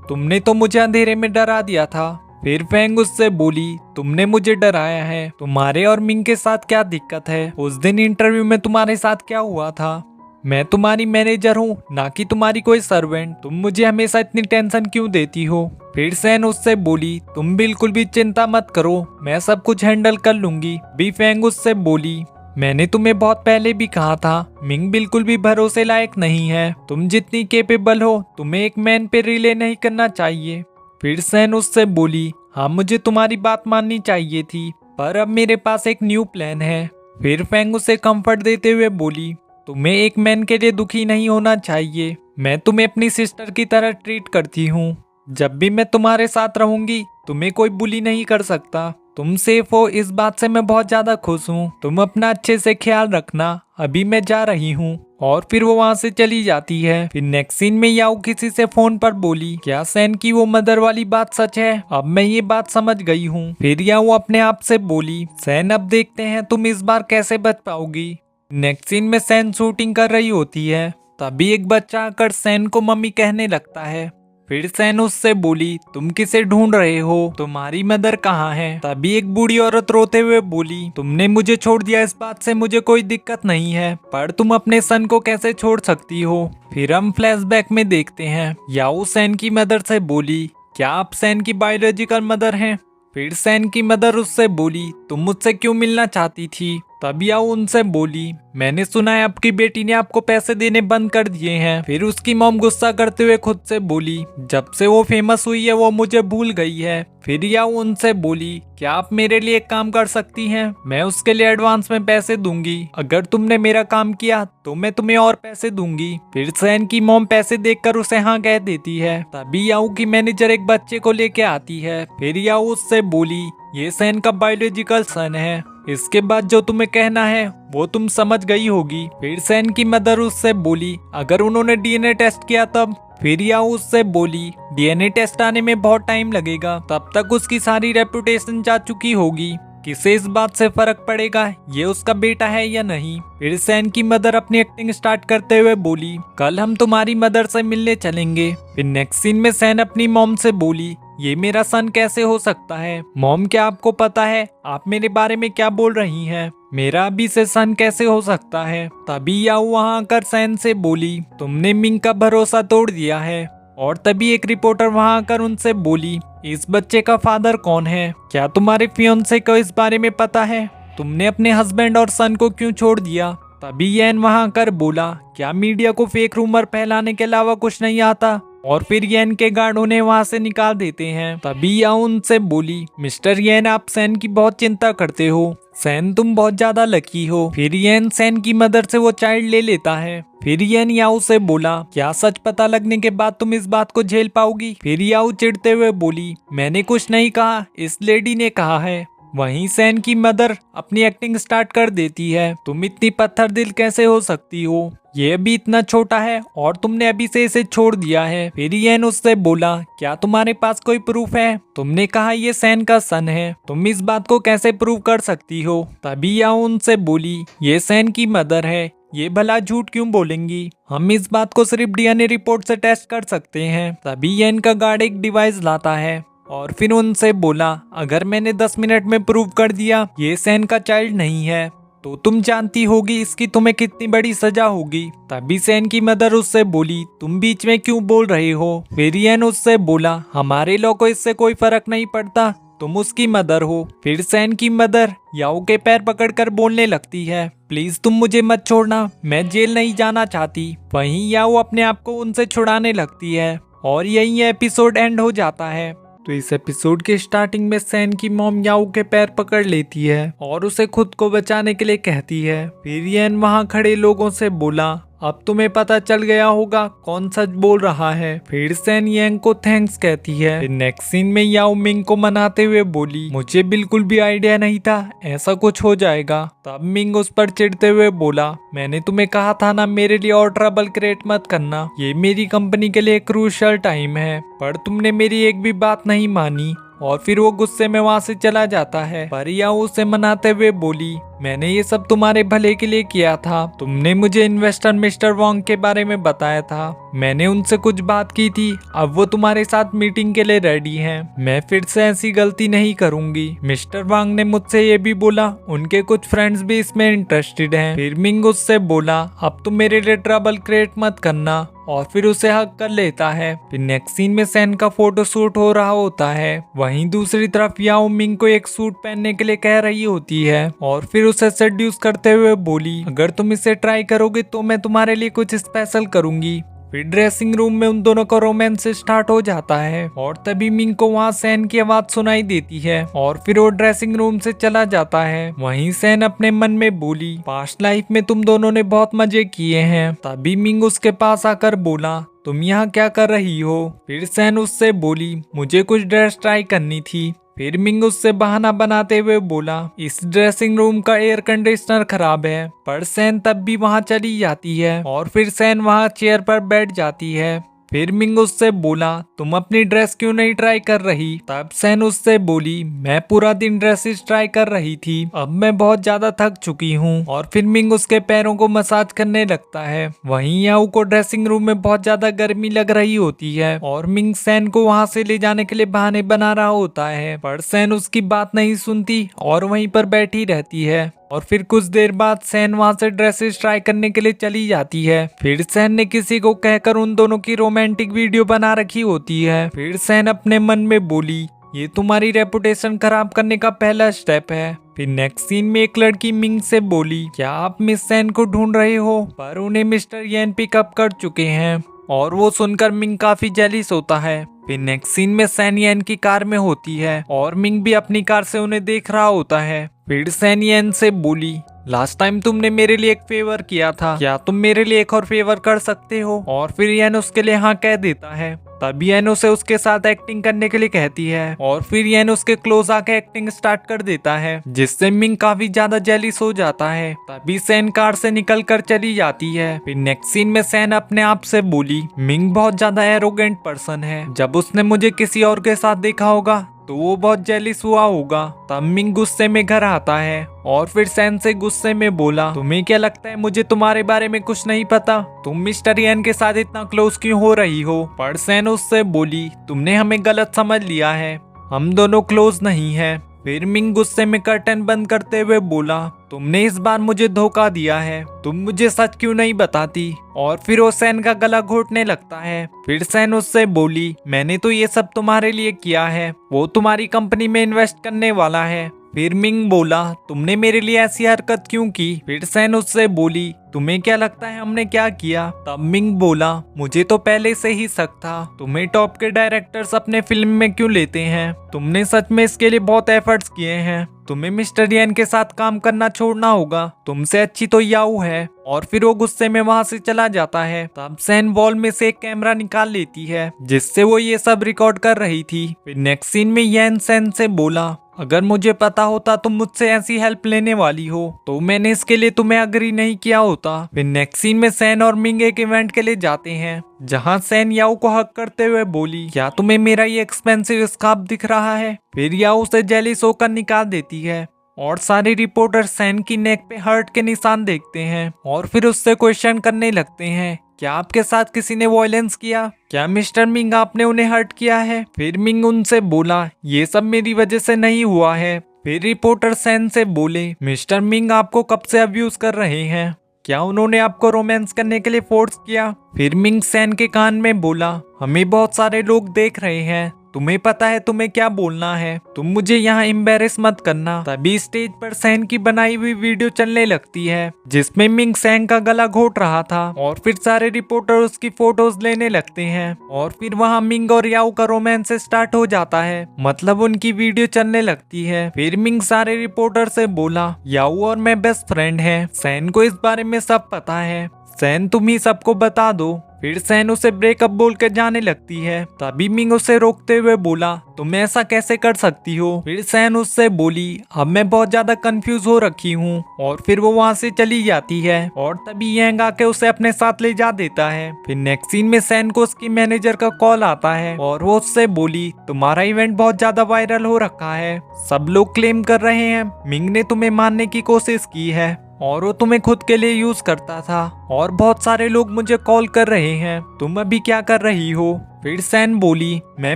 तुमने तो मुझे अंधेरे में डरा दिया था। फिर फैंग उससे बोली तुमने मुझे डराया है, तुम्हारे और मिंग के साथ क्या दिक्कत है, उस दिन इंटरव्यू में तुम्हारे साथ क्या हुआ था, मैं तुम्हारी मैनेजर हूँ ना कि तुम्हारी कोई सर्वेंट, तुम मुझे हमेशा इतनी टेंशन क्यों देती हो। फिर सैन उससे बोली तुम बिल्कुल भी चिंता मत करो, मैं सब कुछ हैंडल कर लूंगी। भी फैंग उससे बोली मैंने तुम्हें बहुत पहले भी कहा था मिंग बिल्कुल भी भरोसे लायक नहीं है, तुम जितनी केपेबल हो तुम्हें एक मैन पे रिले नहीं करना चाहिए। फिर सैन उससे बोली हाँ मुझे तुम्हारी बात माननी चाहिए थी, पर अब मेरे पास एक न्यू प्लान है। फिर फैंग उसे कंफर्ट देते हुए बोली तुम्हें एक मैन के लिए दुखी नहीं होना चाहिए, मैं तुम्हें अपनी सिस्टर की तरह ट्रीट करती हूँ, जब भी मैं तुम्हारे साथ रहूंगी तुम्हें कोई बुली नहीं कर सकता, तुम सेफ हो इस बात से मैं बहुत ज्यादा खुश हूँ, तुम अपना अच्छे से ख्याल रखना, अभी मैं जा रही हूँ। और फिर वो वहाँ से चली जाती है। फिर नेक्स्ट सीन में याओ किसी से फोन पर बोली क्या सैन की वो मदर वाली बात सच है, अब मैं ये बात समझ गई हूँ। फिर याओ अपने आप से बोली सैन अब देखते हैं तुम इस बार कैसे बच पाओगी। नेक्स्ट सीन में सैन शूटिंग कर रही होती है। तभी एक बच्चा आकर सैन को मम्मी कहने लगता है। फिर सैन उससे बोली तुम किसे ढूंढ रहे हो, तुम्हारी मदर कहाँ है। तभी एक बूढ़ी औरत रोते हुए बोली तुमने मुझे छोड़ दिया इस बात से मुझे कोई दिक्कत नहीं है, पर तुम अपने सन को कैसे छोड़ सकती हो। फिर हम फ्लैशबैक में देखते हैं याओ सैन की मदर से बोली क्या आप सैन की बायोलॉजिकल मदर हैं। फिर सैन की मदर उससे बोली तुम मुझसे क्यों मिलना चाहती थी। तब याओ उनसे बोली मैंने सुना है आपकी बेटी ने आपको पैसे देने बंद कर दिए हैं। फिर उसकी मॉम गुस्सा करते हुए खुद से बोली जब से वो फेमस हुई है वो मुझे भूल गई है। फिर याओ उनसे बोली क्या आप मेरे लिए एक काम कर सकती हैं, मैं उसके लिए एडवांस में पैसे दूंगी, अगर तुमने मेरा काम किया तो मैं तुम्हें और पैसे दूंगी। फिर सैन की मॉम पैसे देखकर उसे हाँ कह देती है। तभी याओ की मैनेजर एक बच्चे को लेके आती है। फिर याओ उससे बोली ये सैन का बायोलॉजिकल सन है, इसके बाद जो तुम्हें कहना है वो तुम समझ गई होगी। फिर सैन की मदर उससे बोली अगर उन्होंने डीएनए टेस्ट किया तब। फिर याओ उससे बोली डीएनए टेस्ट आने में बहुत टाइम लगेगा, तब तक उसकी सारी रेपुटेशन जा चुकी होगी, किसे इस बात से फर्क पड़ेगा ये उसका बेटा है या नहीं। फिर सैन की मदर अपनी एक्टिंग स्टार्ट करते हुए बोली कल हम तुम्हारी मदर से मिलने चलेंगे। फिर नेक्स्ट सीन में सैन अपनी मॉम से बोली ये मेरा सन कैसे हो सकता है, मॉम क्या आपको पता है आप मेरे बारे में क्या बोल रही हैं, मेरा अभी से सन कैसे हो सकता है। तभी याओ वहां आकर सैन से बोली तुमने मिंग का भरोसा तोड़ दिया है। और तभी एक रिपोर्टर वहां आकर उनसे बोली इस बच्चे का फादर कौन है, क्या तुम्हारे फियोंसे को इस बारे में पता है, तुमने अपने हस्बैंड और सन को क्यों छोड़ दिया। तभी येन वहां आकर बोला क्या मीडिया को फेक रूमर फैलाने के अलावा कुछ नहीं आता। और फिर येन के गार्ड उन्हें वहां से निकाल देते हैं। तभी याओ उनसे बोली मिस्टर येन आप सैन की बहुत चिंता करते हो, सैन तुम बहुत ज्यादा लकी हो। फिर येन सैन की मदर से वो चाइल्ड ले लेता है। फिर येन याओ से बोला क्या सच पता लगने के बाद तुम इस बात को झेल पाओगी। फिर याओ चिढ़ते हुए बोली मैंने कुछ नहीं कहा, इस लेडी ने कहा है। वहीं सैन की मदर अपनी एक्टिंग स्टार्ट कर देती है। तुम इतनी पत्थर दिल कैसे हो सकती हो, ये अभी इतना छोटा है और तुमने अभी से इसे छोड़ दिया है। फिर येन उससे बोला, क्या तुम्हारे पास कोई प्रूफ है? तुमने कहा ये सैन का सन है, तुम इस बात को कैसे प्रूव कर सकती हो? तभी याओ उनसे बोली, ये सैन की मदर है, ये भला झूठ क्यों बोलेंगी? हम इस बात को सिर्फ डीएनए रिपोर्ट से टेस्ट कर सकते हैं। तभी येन का गार्ड एक डिवाइस लाता है और फिर उनसे बोला, अगर मैंने 10 मिनट में प्रूव कर दिया ये सैन का चाइल्ड नहीं है तो तुम जानती होगी इसकी तुम्हें कितनी बड़ी सजा होगी। तभी सैन की मदर उससे बोली, तुम बीच में क्यों बोल रहे हो? फिर येन उससे बोला, हमारे लॉ को इससे कोई फर्क नहीं पड़ता, तुम उसकी मदर हो। फिर सैन की मदर याओ के पैर पकड़कर बोलने लगती है, प्लीज तुम मुझे मत छोड़ना, मैं जेल नहीं जाना चाहती। वहीं याओ अपने आप को उनसे छुड़ाने लगती है और यही एपिसोड एंड हो जाता है। तो इस एपिसोड के स्टार्टिंग में सैन की मॉम याओ के पैर पकड़ लेती है और उसे खुद को बचाने के लिए कहती है। फिर येन वहां खड़े लोगों से बोला, अब तुम्हें पता चल गया होगा कौन सच बोल रहा है। फिर सैन येंग को थैंक्स कहती है। फिर नेक्स्ट सीन में याओ मिंग को मनाते हुए बोली, मुझे बिल्कुल भी आइडिया नहीं था ऐसा कुछ हो जाएगा। तब मिंग उस पर चिढ़ते हुए बोला, मैंने तुम्हें कहा था ना मेरे लिए और ट्रबल क्रिएट मत करना, ये मेरी कंपनी के लिए क्रूशियल टाइम है, पर तुमने मेरी एक भी बात नहीं मानी। और फिर वो गुस्से में वहाँ से चला जाता है। पर याओ उसे मनाते हुए बोली, मैंने ये सब तुम्हारे भले के लिए किया था, तुमने मुझे इन्वेस्टर मिस्टर वोंग के बारे में बताया था, मैंने उनसे कुछ बात की थी, अब वो तुम्हारे साथ मीटिंग के लिए रेडी हैं। मैं फिर से ऐसी गलती नहीं करूंगी। मिस्टर वांग ने मुझसे ये भी बोला उनके कुछ फ्रेंड्स भी इसमें इंटरेस्टेड हैं। फिर मिंग उससे बोला, अब तुम मेरे लिए ट्रबल क्रिएट मत करना, और फिर उसे हक कर लेता है। फिर नेक्स्ट सीन में सैन का फोटो शूट हो रहा होता है। वहीं दूसरी तरफ याओ मिंग को एक सूट पहनने के लिए कह रही होती है और फिर उसे सेड्यूस करते हुए बोली, अगर तुम इसे ट्राई करोगे तो मैं तुम्हारे लिए कुछ स्पेशल करूंगी। फिर ड्रेसिंग रूम में उन दोनों का रोमांस स्टार्ट हो जाता है और तभी मिंग को वहाँ सैन की आवाज सुनाई देती है और फिर वो ड्रेसिंग रूम से चला जाता है। वहीं सैन अपने मन में बोली, पास्ट लाइफ में तुम दोनों ने बहुत मजे किए हैं। तभी मिंग उसके पास आकर बोला, तुम यहाँ क्या कर रही हो? फिर सैन उससे बोली, मुझे कुछ ड्रेस ट्राई करनी थी। फिर मिंग उससे बहाना बनाते हुए बोला, इस ड्रेसिंग रूम का एयर कंडीशनर खराब है। पर सैन तब भी वहां चली जाती है और फिर सैन वहां चेयर पर बैठ जाती है। फिर मिंग उससे बोला, तुम अपनी ड्रेस क्यों नहीं ट्राई कर रही? तब सैन उससे बोली, मैं पूरा दिन ड्रेसेस ट्राई कर रही थी, अब मैं बहुत ज्यादा थक चुकी हूँ। और फिर मिंग उसके पैरों को मसाज करने लगता है। वहीं याओ को ड्रेसिंग रूम में बहुत ज्यादा गर्मी लग रही होती है और मिंग सैन को वहाँ से ले जाने के लिए बहाने बना रहा होता है, पर सैन उसकी बात नहीं सुनती और वहीं पर बैठी रहती है। और फिर कुछ देर बाद सैन वहाँ से ड्रेसेस ट्राई करने के लिए चली जाती है। फिर सैन ने किसी को कहकर उन दोनों की रोमांटिक वीडियो बना रखी होती है। फिर सैन अपने मन में बोली, ये तुम्हारी रेपुटेशन खराब करने का पहला स्टेप है। फिर नेक्स्ट सीन में एक लड़की मिंग से बोली, क्या आप मिस सैन को ढूंढ रहे हो? पर उन्हें मिस्टर येन पिकअप कर चुके हैं और वो सुनकर मिंग काफी जेलिस होता है। फिर नेक्स्ट सीन में सैन येन की कार में होती है और मिंग भी अपनी कार से उन्हें देख रहा होता है। फिर सैन येन से बोली, लास्ट टाइम तुमने मेरे लिए एक फेवर किया था, क्या तुम मेरे लिए एक और फेवर कर सकते हो? और फिर येन उसके लिए हाँ कह देता है। तभी येन उसे उसके साथ एक्टिंग करने के लिए कहती है और फिर येन उसके क्लोज आके एक्टिंग स्टार्ट कर देता है, जिससे मिंग काफी ज्यादा जेलिस हो जाता है। तभी सैन कार से निकल कर चली जाती है। फिर नेक्स्ट सीन में सैन अपने आप से बोली, मिंग बहुत ज्यादा एरोगेंट पर्सन है, जब उसने मुझे किसी और के साथ देखा होगा तो वो बहुत जेलिस हुआ होगा। तब मिंग गुस्से में घर आता है और फिर सैन से गुस्से में बोला, तुम्हें क्या लगता है मुझे तुम्हारे बारे में कुछ नहीं पता? तुम मिस्टर येन के साथ इतना क्लोज क्यों हो रही हो? पर सैन उससे बोली, तुमने हमें गलत समझ लिया है, हम दोनों क्लोज नहीं हैं। फिर मिंग गुस्से में कर्टन बंद करते हुए बोला, तुमने इस बार मुझे धोखा दिया है, तुम मुझे सच क्यों नहीं बताती? और फिर वो सैन का गला घोटने लगता है। फिर सैन उससे बोली, मैंने तो ये सब तुम्हारे लिए किया है, वो तुम्हारी कंपनी में इन्वेस्ट करने वाला है। फिर मिंग बोला, तुमने मेरे लिए ऐसी हरकत क्यों की? फिर सैन उससे बोली, तुम्हें क्या लगता है हमने क्या किया? तब मिंग बोला, मुझे तो पहले से ही शक था, तुम्हें टॉप के डायरेक्टर्स अपने फिल्म में क्यों लेते हैं? तुमने सच में इसके लिए बहुत एफर्ट्स किए हैं, तुम्हें मिस्टर येन के साथ काम करना छोड़ना होगा, तुमसे अच्छी तो याओ है। और फिर वो गुस्से में वहां से चला जाता है। तब सैन वॉल में से एक कैमरा निकाल लेती है जिससे वो ये सब रिकॉर्ड कर रही थी। फिर नेक्स्ट सीन में येन सैन से बोला, अगर मुझे पता होता तुम मुझसे ऐसी हेल्प लेने वाली हो तो मैंने इसके लिए तुम्हें अग्री नहीं किया होता। फिर नेक्स्ट सीन में सैन और मिंग एक इवेंट के लिए जाते हैं जहां सैन याओ को हक करते हुए बोली, क्या तुम्हें मेरा ये एक्सपेंसिव स्कार्फ दिख रहा है? फिर याओ उसे जेलिस होकर निकाल देती है और सारे रिपोर्टर सैन की नेक पे हर्ट के निशान देखते हैं और फिर उससे क्वेश्चन करने लगते हैं, क्या आपके साथ किसी ने वायलेंस किया? क्या मिस्टर मिंग आपने उन्हें हर्ट किया है? फिर मिंग उनसे बोला, ये सब मेरी वजह से नहीं हुआ है। फिर रिपोर्टर सैन से बोले, मिस्टर मिंग आपको कब से अब्यूज कर रहे हैं? क्या उन्होंने आपको रोमांस करने के लिए फोर्स किया? फिर मिंग सैन के कान में बोला, हमें बहुत सारे लोग देख रहे हैं, तुम्हें पता है तुम्हें क्या बोलना है, तुम मुझे यहाँ एम्बेरस मत करना। तभी स्टेज पर सैन की बनाई हुई वीडियो चलने लगती है जिसमें मिंग सैन का गला घोट रहा था और फिर सारे रिपोर्टर उसकी फोटोज लेने लगते हैं और फिर वहाँ मिंग और याओ का रोमांस स्टार्ट हो जाता है, मतलब उनकी वीडियो चलने लगती है। फिर मिंग सारे रिपोर्टर से बोला, याओ और मैं बेस्ट फ्रेंड हैं, सैन को इस बारे में सब पता है, सैन तुम ही सबको बता दो। फिर सैन उसे ब्रेकअप बोल के जाने लगती है। तभी मिंग उसे रोकते हुए बोला, तुम ऐसा कैसे कर सकती हो? फिर सैन उससे बोली, अब मैं बहुत ज्यादा कंफ्यूज हो रखी हूँ। और फिर वो वहाँ से चली जाती है और तभी यंग आके उसे अपने साथ ले जा देता है। फिर नेक्स्ट सीन में सैन को उसकी मैनेजर का कॉल आता है और वो उससे बोली, तुम्हारा इवेंट बहुत ज्यादा वायरल हो रखा है, सब लोग क्लेम कर रहे हैं मिंग ने तुम्हें मारने की कोशिश की है और वो तुम्हें खुद के लिए यूज करता था और बहुत सारे लोग मुझे कॉल कर रहे हैं, तुम अभी क्या कर रही हो? फिर सैन बोली, मैं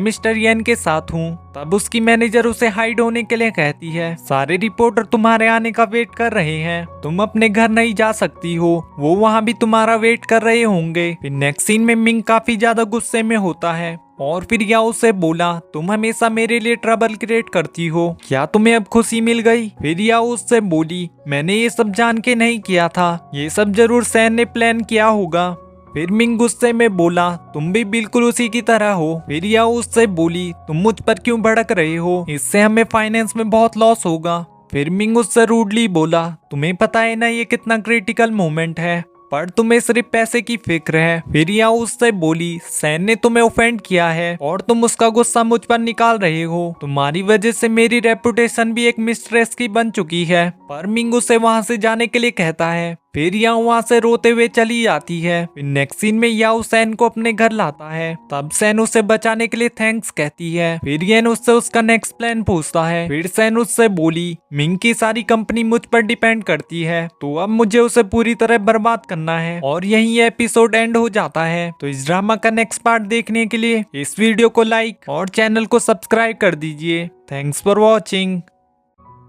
मिस्टर येन के साथ हूँ। तब उसकी मैनेजर उसे हाइड होने के लिए कहती है, सारे रिपोर्टर तुम्हारे आने का वेट कर रहे हैं, तुम अपने घर नहीं जा सकती हो, वो वहाँ भी तुम्हारा वेट कर रहे होंगे। फिर नेक्स्ट सीन में मिंग काफी ज्यादा गुस्से में होता है और फिर याओ से बोला, तुम हमेशा मेरे लिए ट्रबल क्रिएट करती हो, क्या तुम्हें अब खुशी मिल गई? फिर याओ उससे बोली, मैंने ये सब जान के नहीं किया था, ये सब जरूर सैन ने प्लान किया होगा। फिर मिंग गुस्से में बोला, तुम भी बिल्कुल उसी की तरह हो। फिर याओ उससे बोली, तुम मुझ पर क्यों भड़क रहे हो, इससे हमें फाइनेंस में बहुत लॉस होगा। फिर मिंग उससे रूडली बोला, तुम्हें पता है ना ये कितना क्रिटिकल मोमेंट है, पर तुम्हें सिर्फ पैसे की फिक्र है। फिर याओ उससे बोली, सैन ने तुम्हें ऑफेंड किया है और तुम उसका गुस्सा मुझ पर निकाल रहे हो, तुम्हारी वजह से मेरी रेपुटेशन भी एक मिस्ट्रेस की बन चुकी है। पर मिंग उसे वहाँ से जाने के लिए कहता है। फिर याओ वहाँ से रोते हुए चली जाती है। फिर नेक्स्ट सीन में याओ सैन को अपने घर लाता है। तब सैन उसे बचाने के लिए थैंक्स कहती है। फिर येन उससे उसका नेक्स्ट प्लान पूछता है। फिर सैन उससे बोली, मिंग की सारी कंपनी मुझ पर डिपेंड करती है, तो अब मुझे उसे पूरी तरह बर्बाद करना है। और यही एपिसोड एंड हो जाता है। तो इस ड्रामा का नेक्स्ट पार्ट देखने के लिए इस वीडियो को लाइक और चैनल को सब्सक्राइब कर दीजिए। Thanks for watching.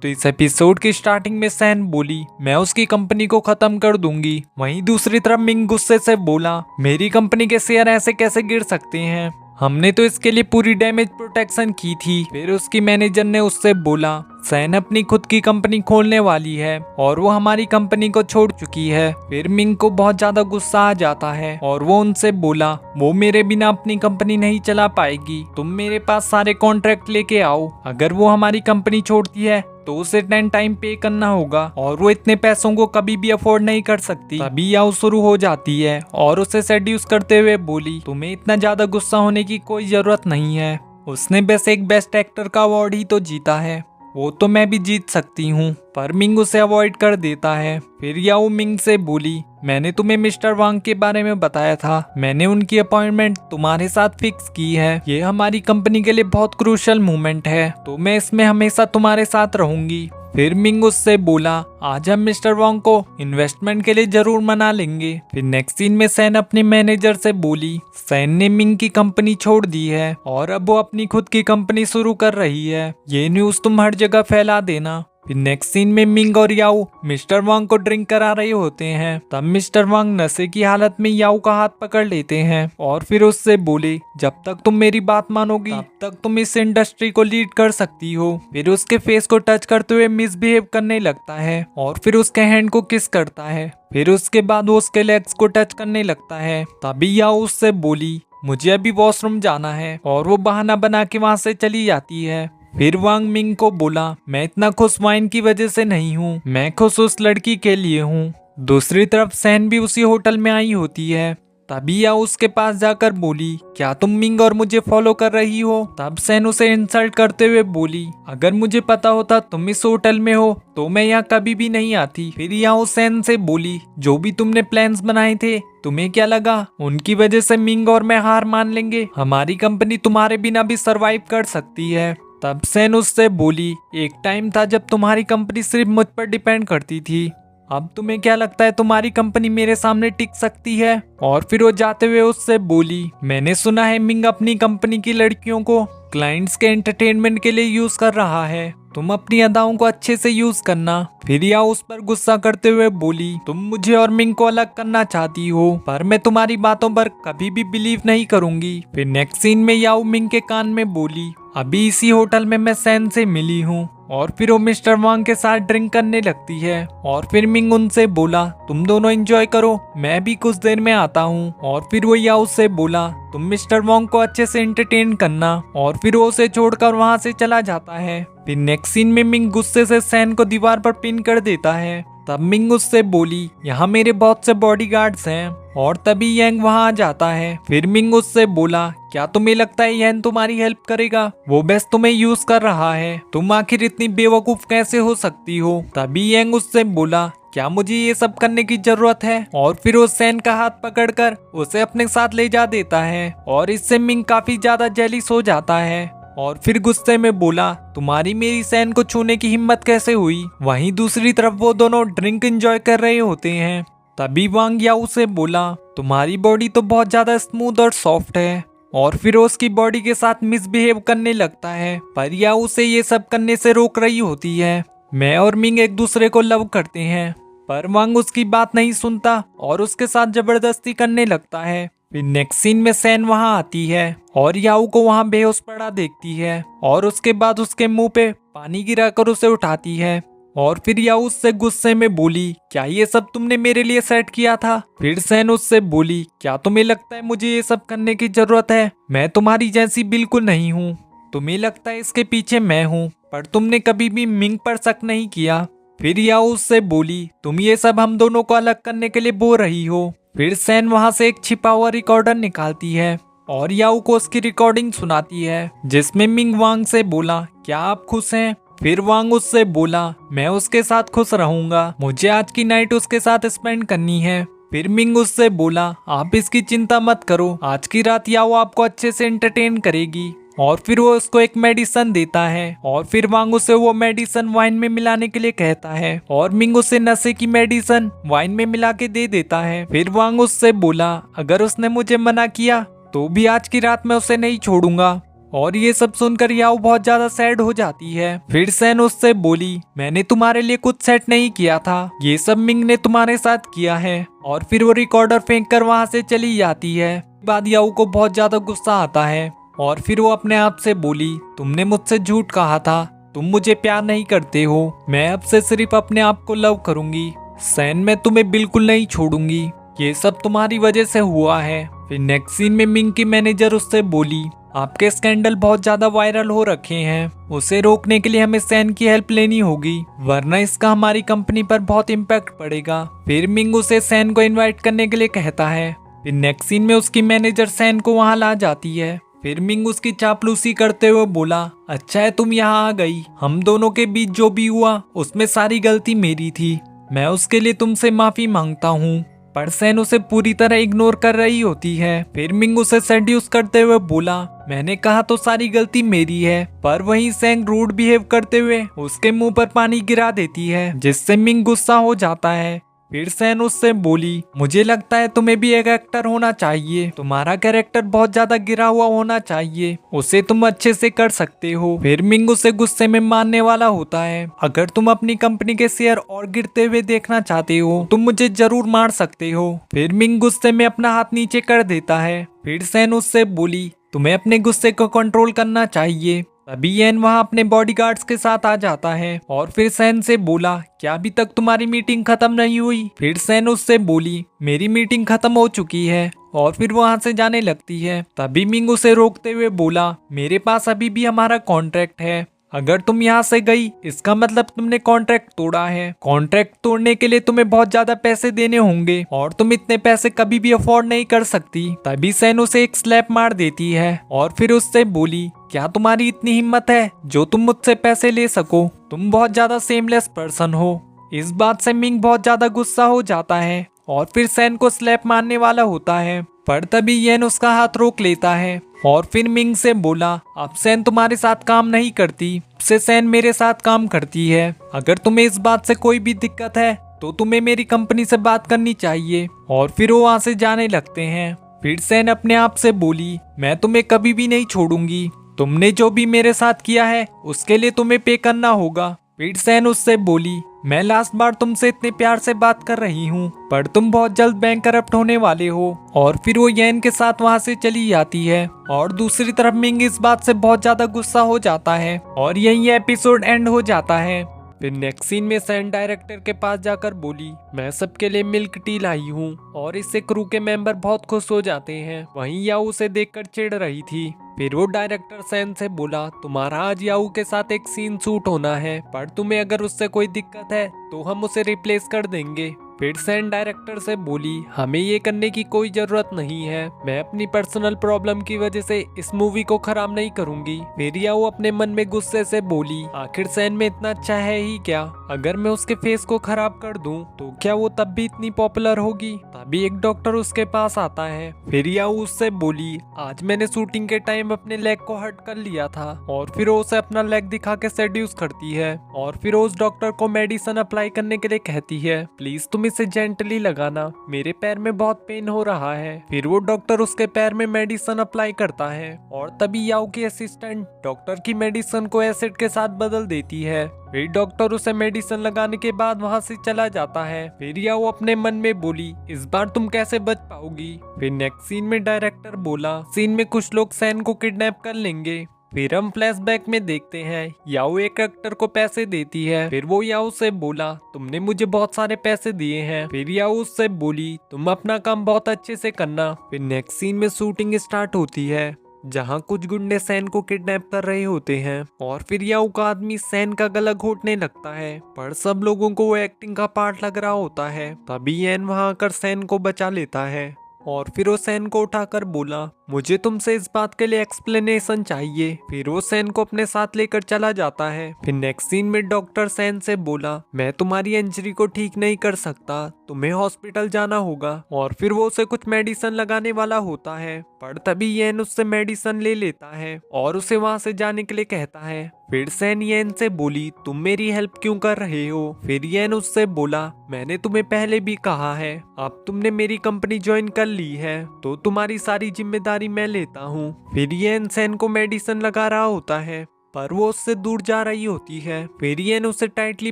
तो इस एपिसोड की स्टार्टिंग में सैन बोली, मैं उसकी कंपनी को खत्म कर दूंगी। वहीं दूसरी तरफ मिंग गुस्से से बोला, मेरी कंपनी के शेयर ऐसे कैसे गिर सकते हैं, हमने तो इसके लिए पूरी डैमेज प्रोटेक्शन की थी। फिर उसकी मैनेजर ने उससे बोला, सैन अपनी खुद की कंपनी खोलने वाली है और वो हमारी कंपनी को छोड़ चुकी है। फिर मिंग को बहुत ज्यादा गुस्सा आ जाता है और वो उनसे बोला, वो मेरे बिना अपनी कंपनी नहीं चला पाएगी, तुम मेरे पास सारे कॉन्ट्रैक्ट लेके आओ, अगर वो हमारी कंपनी छोड़ती है तो उसे 10 टाइम पे करना होगा और वो इतने पैसों को कभी भी अफोर्ड नहीं कर सकती। तभी याओ शुरू हो जाती है और उसे सेड्यूस करते हुए बोली, तुम्हें इतना ज्यादा गुस्सा होने की कोई जरूरत नहीं है, उसने बस एक बेस्ट एक्टर का अवार्ड ही तो जीता है, वो तो मैं भी जीत सकती हूँ। पर मिंग उसे अवॉइड कर देता है। फिर याओ मिंग से बोली, मैंने तुम्हें मिस्टर वांग के बारे में बताया था, मैंने उनकी अपॉइंटमेंट तुम्हारे साथ फिक्स की है, ये हमारी कंपनी के लिए बहुत क्रूशियल मोमेंट है, तो मैं इसमें हमेशा तुम्हारे साथ रहूंगी। फिर मिंग उससे बोला, आज हम मिस्टर वांग को इन्वेस्टमेंट के लिए जरूर मना लेंगे। फिर नेक्स्ट सीन में सैन अपने मैनेजर से बोली, सैन ने मिंग की कंपनी छोड़ दी है और अब वो अपनी खुद की कंपनी शुरू कर रही है, ये न्यूज तुम हर जगह फैला देना। फिर नेक्स्ट सीन में मिंग और याओ मिस्टर वांग को ड्रिंक करा रहे होते हैं। तब मिस्टर वांग नशे की हालत में याओ का हाथ पकड़ लेते हैं और फिर उससे बोले, जब तक तुम मेरी बात मानोगी तब तक तुम इस इंडस्ट्री को लीड कर सकती हो। फिर उसके फेस को टच करते हुए मिसबिहेव करने लगता है और फिर उसके हैंड को किस करता है। फिर उसके बाद वो उसके लेग्स को टच करने लगता है। तभी याओ उससे बोली, मुझे अभी वॉशरूम जाना है, और वो बहाना बना के वहाँ से चली जाती है। फिर वांग मिंग को बोला, मैं इतना खुश वाइन की वजह से नहीं हूँ, मैं खुश उस लड़की के लिए हूँ। दूसरी तरफ सैन भी उसी होटल में आई होती है। तभी याओ उसके पास जाकर बोली, क्या तुम मिंग और मुझे फॉलो कर रही हो? तब सैन उसे इंसल्ट करते हुए बोली, अगर मुझे पता होता तुम इस होटल में हो तो मैं यहाँ कभी भी नहीं आती। फिर याओ सैन से बोली, जो भी तुमने प्लान्स बनाए थे तुम्हें क्या लगा उनकी वजह से मिंग और मैं हार मान लेंगे? हमारी कंपनी तुम्हारे बिना भी सरवाइव कर सकती है। तब सैन उससे बोली, एक टाइम था जब तुम्हारी कंपनी सिर्फ मुझ पर डिपेंड करती थी, अब तुम्हें क्या लगता है तुम्हारी कंपनी मेरे सामने टिक सकती है? और फिर वो जाते हुए उससे बोली, मैंने सुना है मिंग अपनी कंपनी की लड़कियों को क्लाइंट्स के एंटरटेनमेंट के लिए यूज कर रहा है, तुम अपनी अदाओं को अच्छे से यूज करना। फिर याओ उस पर गुस्सा करते हुए बोली, तुम मुझे और मिंग को अलग करना चाहती हो पर मैं तुम्हारी बातों पर कभी भी बिलीव नहीं करूंगी। फिर नेक्स्ट सीन में याओ मिंग के कान में बोली, अभी इसी होटल में मैं सैन से मिली हूँ। और फिर वो मिस्टर वांग के साथ ड्रिंक करने लगती है और फिर मिंग उनसे बोला, तुम दोनों एंजॉय करो, मैं भी कुछ देर में आता हूँ। और फिर वो याओ से बोला, तुम मिस्टर वांग को अच्छे से एंटरटेन करना। और फिर वो उसे छोड़कर वहाँ से चला जाता है। फिर नेक्स्ट सीन में मिंग गुस्से से सैन को दीवार पर पिन कर देता है। तब मिंग उससे बोली, यहाँ मेरे बहुत से बॉडीगार्ड्स हैं। और तभी यंग वहाँ आ जाता है। फिर मिंग उससे बोला, क्या तुम्हें लगता है यंग तुम्हारी हेल्प करेगा? वो बस तुम्हें यूज कर रहा है, तुम आखिर इतनी बेवकूफ कैसे हो सकती हो? तभी यंग उससे बोला, क्या मुझे ये सब करने की जरूरत है? और फिर वो सैन का हाथ पकड़कर उसे अपने साथ ले जा देता है और इससे मिंग काफी ज्यादा जेलिस हो जाता है और फिर गुस्से में बोला, तुम्हारी मेरी सैन को छूने की हिम्मत कैसे हुई? वहीं दूसरी तरफ वो दोनों ड्रिंक एंजॉय कर रहे होते हैं। तभी वांग याओ से बोला, तुम्हारी बॉडी तो बहुत ज्यादा स्मूथ और सॉफ्ट है। और फिर वो उसकी बॉडी के साथ मिसबिहेव करने लगता है पर याओ उसे ये सब करने से रोक रही होती है। मैं और मिंग एक दूसरे को लव करते हैं पर वांग उसकी बात नहीं सुनता और उसके साथ जबरदस्ती करने लगता है। फिर नेक्स्ट सीन में सैन वहां आती है और याओ को वहां बेहोश पड़ा देखती है और उसके बाद उसके मुंह पे पानी गिराकर उसे उठाती है। और फिर याओ उससे गुस्से में बोली, क्या ये सब तुमने मेरे लिए सेट किया था? फिर सैन उससे बोली, क्या तुम्हें लगता है मुझे ये सब करने की जरूरत है? मैं तुम्हारी जैसी बिल्कुल नहीं हूँ, तुम्हें लगता है इसके पीछे मैं हूँ पर तुमने कभी भी मिंग पर शक नहीं किया। फिर याओ उससे बोली, तुम ये सब हम दोनों को अलग करने के लिए बोल रही हो। फिर सैन वहां से एक छिपा हुआ रिकॉर्डर निकालती है और याओ को उसकी रिकॉर्डिंग सुनाती है जिसमें मिंग वांग से बोला, क्या आप खुश हैं? फिर वांग उससे बोला, मैं उसके साथ खुश रहूंगा, मुझे आज की नाइट उसके साथ स्पेंड करनी है। फिर मिंग उससे बोला, आप इसकी चिंता मत करो, आज की रात याओ आपको अच्छे से एंटरटेन करेगी। और फिर वो उसको एक मेडिसिन देता है और फिर वांग उसे वो मेडिसिन वाइन में मिलाने के लिए कहता है और मिंग उसे नशे की मेडिसिन वाइन में मिला के दे देता है। फिर वांग उससे बोला, अगर उसने मुझे मना किया तो भी आज की रात मैं उसे नहीं छोड़ूंगा। और ये सब सुनकर याओ बहुत ज्यादा सैड हो जाती है। फिर सैन उससे बोली, मैंने तुम्हारे लिए कुछ सेट नहीं किया था, ये सब मिंग ने तुम्हारे साथ किया है। और फिर वो रिकॉर्डर फेंक कर वहाँ से चली जाती है। बाद याओ को बहुत ज्यादा गुस्सा आता है और फिर वो अपने आप से बोली, तुमने मुझसे झूठ कहा था, तुम मुझे प्यार नहीं करते हो, मैं अब से सिर्फ अपने आप को लव करूंगी। सैन मैं तुम्हें बिल्कुल नहीं छोड़ूंगी, ये सब तुम्हारी वजह से हुआ है। फिर नेक्स्ट सीन में मिंग की मैनेजर उससे बोली, आपके स्कैंडल बहुत ज्यादा वायरल हो रखे हैं, उसे रोकने के लिए हमें सैन की हेल्प लेनी होगी वरना इसका हमारी कंपनी पर बहुत इम्पैक्ट पड़ेगा। फिर मिंग उसे सैन को इनवाइट करने के लिए कहता है। फिर नेक्स्ट सीन में उसकी मैनेजर सैन को वहां ला जाती है। फिर मिंग उसकी चापलूसी करते हुए बोला, अच्छा है तुम यहाँ आ गई, हम दोनों के बीच जो भी हुआ उसमें सारी गलती मेरी थी, मैं उसके लिए तुमसे माफी मांगता हूँ। पर सैन उसे पूरी तरह इग्नोर कर रही होती है। फिर मिंग उसे सेड्यूस करते हुए बोला, मैंने कहा तो सारी गलती मेरी है, पर वहीं सैंग रूड बिहेव करते हुए उसके मुंह पर पानी गिरा देती है जिससे मिंग गुस्सा हो जाता है। फिर सैन उससे बोली, मुझे लगता है तुम्हें भी एक एक्टर होना चाहिए, तुम्हारा कैरेक्टर बहुत ज्यादा गिरा हुआ होना चाहिए, उसे तुम अच्छे से कर सकते हो। फिर मिंग उसे गुस्से में मारने वाला होता है, अगर तुम अपनी कंपनी के शेयर और गिरते हुए देखना चाहते हो तुम मुझे जरूर मार सकते हो। फिर मिंग गुस्से में अपना हाथ नीचे कर देता है। फिर सैन उससे बोली, तुम्हें अपने गुस्से को कंट्रोल करना चाहिए। तभी येन वहां अपने बॉडीगार्ड्स के साथ आ जाता है और फिर सैन से बोला, क्या अभी तक तुम्हारी मीटिंग खत्म नहीं हुई? फिर सैन उससे बोली, मेरी मीटिंग खत्म हो चुकी है, और फिर वहां से जाने लगती है। तभी मिंग उसे रोकते हुए बोला, मेरे पास अभी भी हमारा कॉन्ट्रैक्ट है, अगर तुम यहाँ से गई इसका मतलब तुमने कॉन्ट्रैक्ट तोड़ा है। कॉन्ट्रैक्ट तोड़ने के लिए तुम्हें बहुत ज्यादा पैसे देने होंगे और तुम इतने पैसे कभी भी अफोर्ड नहीं कर सकती। तभी सैन उसे एक स्लैप मार देती है और फिर उससे बोली, क्या तुम्हारी इतनी हिम्मत है जो तुम मुझसे पैसे ले सको? तुम बहुत ज्यादा सेमलेस पर्सन हो। इस बात से मिंग बहुत ज्यादा गुस्सा हो जाता है और फिर सैन को स्लैप मारने वाला होता है, पर तभी येन उसका हाथ रोक लेता है और फिर मिंग से बोला, अब सैन तुम्हारे साथ काम नहीं करती, से सैन मेरे साथ काम करती है। अगर तुम्हें इस बात से कोई भी दिक्कत है तो तुम्हें मेरी कंपनी से बात करनी चाहिए। और फिर वो वहाँ से जाने लगते हैं। फिर सैन अपने आप से बोली, मैं तुम्हें कभी भी नहीं छोड़ूंगी। तुमने जो भी मेरे साथ किया है उसके लिए तुम्हें पे करना होगा। फिर सैन उससे बोली, मैं लास्ट बार तुमसे इतने प्यार से बात कर रही हूँ, पर तुम बहुत जल्द बैंक करप्ट होने वाले हो। और फिर वो येन के साथ वहाँ से चली जाती है और दूसरी तरफ मिंग इस बात से बहुत ज्यादा गुस्सा हो जाता है और यही एपिसोड एंड हो जाता है। फिर नेक्स्ट सीन में सैन डायरेक्टर के पास जाकर बोली, मैं सबके लिए मिल्क टी लाई हूँ, और इससे क्रू के मेंबर बहुत खुश हो जाते हैं। वहीं याऊ उसे देखकर चिढ़ रही थी। फिर वो डायरेक्टर सैन से बोला, तुम्हारा आज याऊ के साथ एक सीन शूट होना है, पर तुम्हें अगर उससे कोई दिक्कत है तो हम उसे रिप्लेस कर देंगे। फिर सैन डायरेक्टर से बोली, हमें ये करने की कोई जरूरत नहीं है, मैं अपनी पर्सनल प्रॉब्लम की वजह से इस मूवी को खराब नहीं करूंगी। फिर याऊ अपने मन में गुस्से से बोली, आखिर सैन में इतना अच्छा है ही क्या? अगर मैं उसके फेस को खराब कर दूं तो क्या वो तब भी इतनी पॉपुलर होगी? तभी एक डॉक्टर उसके पास आता है। फिर याऊ उससे बोली, आज मैंने शूटिंग के टाइम अपने लेग को हर्ट कर लिया था। और फिर वो उसे अपना लेग दिखा के सेड्यूस करती है और फिर उस डॉक्टर को मेडिसिन अप्लाई करने के लिए कहती है, प्लीज तुम इसे जेंटली लगाना, मेरे पैर में बहुत पेन हो रहा है। फिर वो डॉक्टर उसके पैर में मेडिसिन अप्लाई करता है और तभी याऊ की असिस्टेंट डॉक्टर की मेडिसिन को एसिड के साथ बदल देती है। फिर डॉक्टर उसे मेडिसिन लगाने के बाद वहाँ से चला जाता है। फिर याऊ अपने मन में बोली, इस बार तुम कैसे बच पाओगी? फिर नेक्स्ट सीन में डायरेक्टर बोला, सीन में कुछ लोग सैन को किडनैप कर लेंगे। फिर हम फ्लैशबैक में देखते हैं याऊ एक एक्टर को पैसे देती है। फिर वो याऊ से बोला, तुमने मुझे बहुत सारे पैसे दिए हैं। फिर याऊ उससे बोली, तुम अपना काम बहुत अच्छे से करना। फिर नेक्स्ट सीन में शूटिंग स्टार्ट होती है जहाँ कुछ गुंडे सैन को किडनैप कर रहे होते हैं और फिर याऊ का आदमी सैन का गला घोटने लगता है, पर सब लोगों को वो एक्टिंग का पार्ट लग रहा होता है। तभी येन वहाँ आकर सैन को बचा लेता है और फिर वो सैन को उठाकर बोला, मुझे तुमसे इस बात के लिए एक्सप्लेनेशन चाहिए। फिर वो सैन को अपने साथ लेकर चला जाता है। फिर नेक्स्ट सीन में डॉक्टर सैन से बोला, मैं तुम्हारी इंजरी को ठीक नहीं कर सकता, तुम्हें हॉस्पिटल जाना होगा। और फिर वो उसे कुछ मेडिसिन लगाने वाला होता है, पर तभी येन उससे मेडिसिन ले लेता है और उसे वहां से जाने के लिए कहता है। फिर सैन येन से बोली, तुम मेरी हेल्प क्यों कर रहे हो? फिर येन उससे बोला, मैंने तुम्हें पहले भी कहा है, अब तुमने मेरी कंपनी ज्वाइन कर ली है तो तुम्हारी सारी जिम्मेदारी मैं लेता हूँ। फिर येन सैन को मेडिसिन लगा रहा होता है पर वो उससे दूर जा रही होती है। फिर येन उसे टाइटली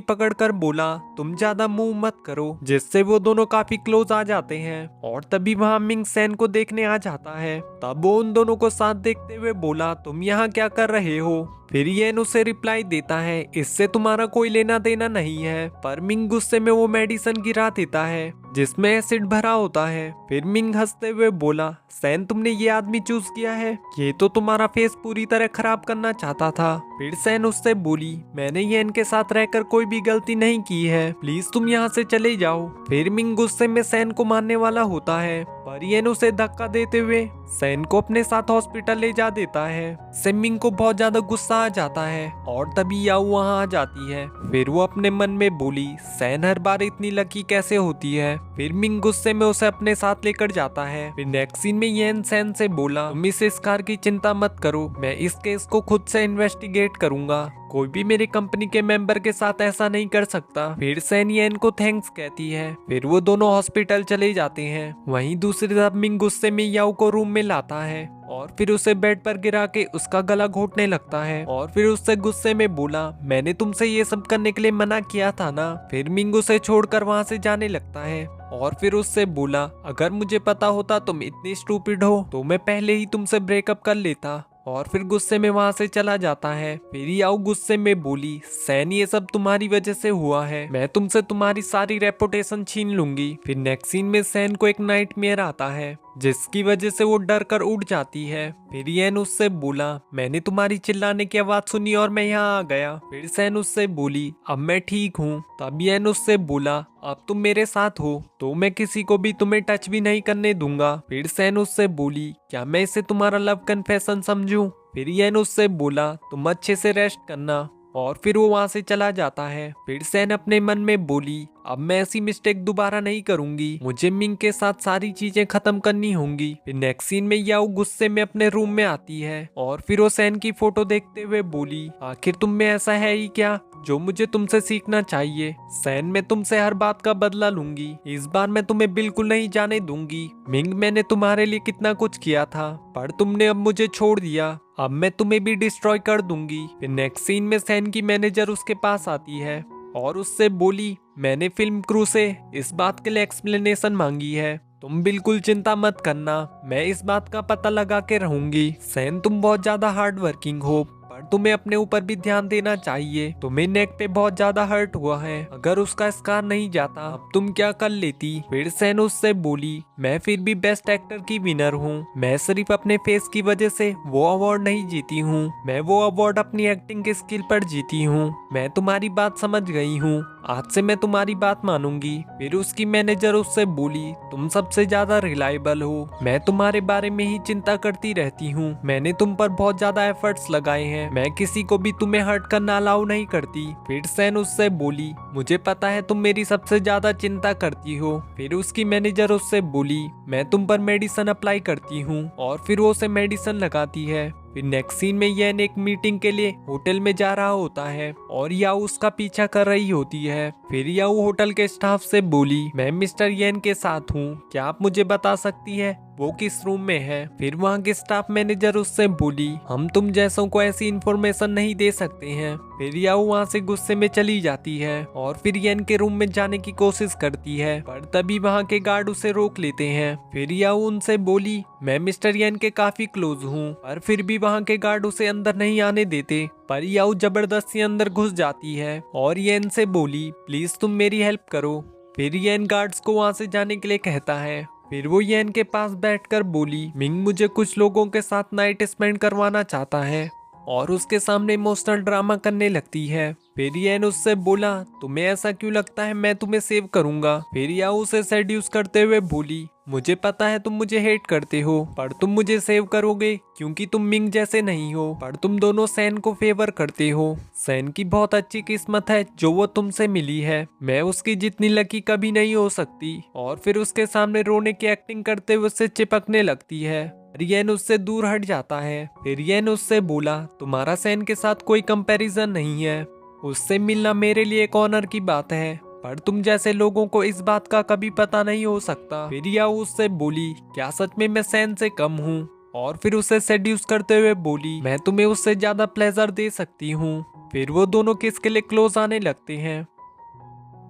पकड़कर बोला, तुम ज्यादा मूव मत करो, जिससे वो दोनों काफी क्लोज आ जाते हैं। और तभी वहाँ मिंग सैन को देखने आ जाता है। तब वो उन दोनों को साथ देखते हुए बोला, तुम यहाँ क्या कर रहे हो? फिर येन उसे रिप्लाई देता है, इससे तुम्हारा कोई लेना देना नहीं है। पर मिंग गुस्से में वो मेडिसिन गिरा देता है जिसमें एसिड भरा होता है। फिर मिंग हंसते हुए बोला, सैन तुमने ये आदमी चूज किया है, ये तो तुम्हारा फेस पूरी तरह खराब करना चाहता था। फिर सैन उससे बोली, मैंने येन के साथ रहकर कोई भी गलती नहीं की है, प्लीज तुम यहाँ से चले जाओ। फिर मिंग गुस्से में सैन को मारने वाला होता है पर येन उसे धक्का देते हुए सैन को अपने साथ हॉस्पिटल ले जा देता है। से मिंग को बहुत ज्यादा गुस्सा आ जाता है और तभी याऊ वहाँ आ जाती है। फिर वो अपने मन में बोली, सैन हर बार इतनी लकी कैसे होती है? फिर मिंग गुस्से में उसे अपने साथ लेकर जाता है। फिर नेक्स्ट सीन में येन सैन से बोला, तुम इस कार की चिंता मत करो, मैं इस केस को खुद से इन्वेस्टिगेट करूंगा, कोई भी मेरी कंपनी के मेंबर के साथ ऐसा नहीं कर सकता। फिर सैन येन को थैंक्स कहती है। फिर वो दोनों हॉस्पिटल चले जाते हैं। वहीं दूसरी तरफ मिंग गुस्से में याऊ को रूम में लाता है और फिर उसे बेड पर गिरा के उसका गला घोटने लगता है और फिर उससे गुस्से में बोला, मैंने तुमसे ये सब करने के लिए मना किया था ना। फिर मिंग उसे छोड़कर वहां से जाने लगता है और फिर उससे बोला, अगर मुझे पता होता तुम इतनी स्टूपिड हो तो मैं पहले ही तुमसे ब्रेकअप कर लेता। और फिर गुस्से में वहां से चला जाता है। फिर याऊ गुस्से में बोली, सैन ये सब तुम्हारी वजह से हुआ है, मैं तुमसे तुम्हारी सारी रेपुटेशन छीन लूंगी। फिर नेक्स्ट सीन में सैन को एक नाइटमेयर आता है जिसकी वजह से वो डर कर उड़ जाती है। फिर येन उससे बोला, मैंने तुम्हारी चिल्लाने की आवाज सुनी और मैं यहाँ आ गया। फिर सैन उससे बोली, अब मैं ठीक हूँ। तब येन उससे बोला, अब तुम मेरे साथ हो तो मैं किसी को भी तुम्हें टच भी नहीं करने दूंगा। फिर सैन उससे बोली, क्या मैं इसे तुम्हारा लव कन्फेशन समझूं? फिर येन उससे बोला, तुम अच्छे से रेस्ट करना। और फिर वो वहां से चला जाता है। फिर सैन अपने मन में बोली, अब मैं ऐसी मिस्टेक दोबारा नहीं करूंगी, मुझे मिंग के साथ सारी चीजें खत्म करनी होंगी। फिर नेक्स्ट सीन में याओ गुस्से में अपने रूम में आती है और फिर वो सैन की फोटो देखते हुए बोली, आखिर तुम में ऐसा है ही क्या जो मुझे तुमसे सीखना चाहिए? सैन, मैं तुमसे हर बात का बदला लूंगी, इस बार मैं तुम्हें बिल्कुल नहीं जाने दूंगी। मिंग, मैंने तुम्हारे लिए कितना कुछ किया था पर तुमने अब मुझे छोड़ दिया, अब मैं तुम्हें भी डिस्ट्रॉय कर दूंगी। फिर नेक्स्ट सीन में सैन की मैनेजर उसके पास आती है और उससे बोली, मैंने फिल्म क्रू से इस बात के लिए एक्सप्लेनेशन मांगी है, तुम बिल्कुल चिंता मत करना, मैं इस बात का पता लगा के रहूंगी। सैन, तुम बहुत ज्यादा हार्ड वर्किंग हो पर तुम्हें अपने ऊपर भी ध्यान देना चाहिए। तुम्हें नेक पे बहुत ज्यादा हर्ट हुआ है, अगर उसका स्कार नहीं जाता अब तुम क्या कर लेती? फिर सैन उससे बोली, मैं फिर भी बेस्ट एक्टर की विनर हूँ, मैं सिर्फ अपने फेस की वजह से वो अवार्ड नहीं जीती हूँ, मैं वो अवार्ड अपनी एक्टिंग के स्किल पर जीती हूँ। मैं तुम्हारी बात समझ गई हूँ, आज से मैं तुम्हारी बात मानूंगी। फिर उसकी मैनेजर उससे बोली, तुम सबसे ज्यादा रिलायबल हो, मैं तुम्हारे बारे में ही चिंता करती रहती हूँ, मैंने तुम पर बहुत ज्यादा एफर्ट्स लगाए हैं, मैं किसी को भी तुम्हें हर्ट करना अलाउ नहीं करती। फिर सैन उससे बोली, मुझे पता है तुम मेरी सबसे ज्यादा चिंता करती हो। फिर उसकी मैनेजर उससे बोली, मैं तुम पर मेडिसिन अप्लाई करती हूँ और फिर वो उसे मेडिसिन लगाती है। फिर नेक्स्ट सीन में येन एक मीटिंग के लिए होटल में जा रहा होता है और याओ उसका पीछा कर रही होती है। फिर याओ होटल के स्टाफ से बोली, मैं मिस्टर येन के साथ हूँ, क्या आप मुझे बता सकती है वो किस रूम में है? फिर वहाँ के स्टाफ मैनेजर उससे बोली, हम तुम जैसों को ऐसी इन्फॉर्मेशन नहीं दे सकते हैं। फिर याओ वहाँ से गुस्से में चली जाती है और फिर येन के रूम में जाने की कोशिश करती है पर तभी वहाँ के गार्ड उसे रोक लेते हैं। फिर याओ उनसे बोली, मैं मिस्टर येन के काफी क्लोज हूँ, पर फिर भी वहाँ के गार्ड उसे अंदर नहीं आने देते। पर याओ जबरदस्ती अंदर घुस जाती है और येन से बोली, प्लीज तुम मेरी हेल्प करो। फिर येन गार्ड्स को वहाँ से जाने के लिए कहता है। फिर वो येन के पास बैठकर बोली, मिंग मुझे कुछ लोगों के साथ नाइट स्पेंड करवाना चाहता है और उसके सामने इमोशनल ड्रामा करने लगती है। फिर येन उससे बोला, तुम्हें ऐसा क्यों लगता है मैं तुम्हें सेव करूंगा? फिर याओ उसे सेड्यूस करते हुए बोली, मुझे पता है तुम मुझे हेट करते हो पर तुम मुझे सेव करोगे क्योंकि तुम मिंग जैसे नहीं हो, पर तुम दोनों सैन को फेवर करते हो। सैन की बहुत अच्छी किस्मत है जो वो तुमसे मिली है, मैं उसकी जितनी लकी कभी नहीं हो सकती। और फिर उसके सामने रोने की एक्टिंग करते हुए उससे चिपकने लगती है। येन उससे दूर हट जाता है। फिर येन उससे बोला, तुम्हारा सैन के साथ कोई कंपैरिजन नहीं है, उससे मिलना मेरे लिए एक ऑनर की बात है, पर तुम जैसे लोगों को इस बात का कभी पता नहीं हो सकता। फिर याओ उससे बोली, क्या सच में मैं सैन से कम हूँ? और फिर उसे सेड्यूस करते हुए बोली, मैं तुम्हें उससे ज्यादा प्लेजर दे सकती हूँ। फिर वो दोनों किस के लिए क्लोज आने लगते हैं।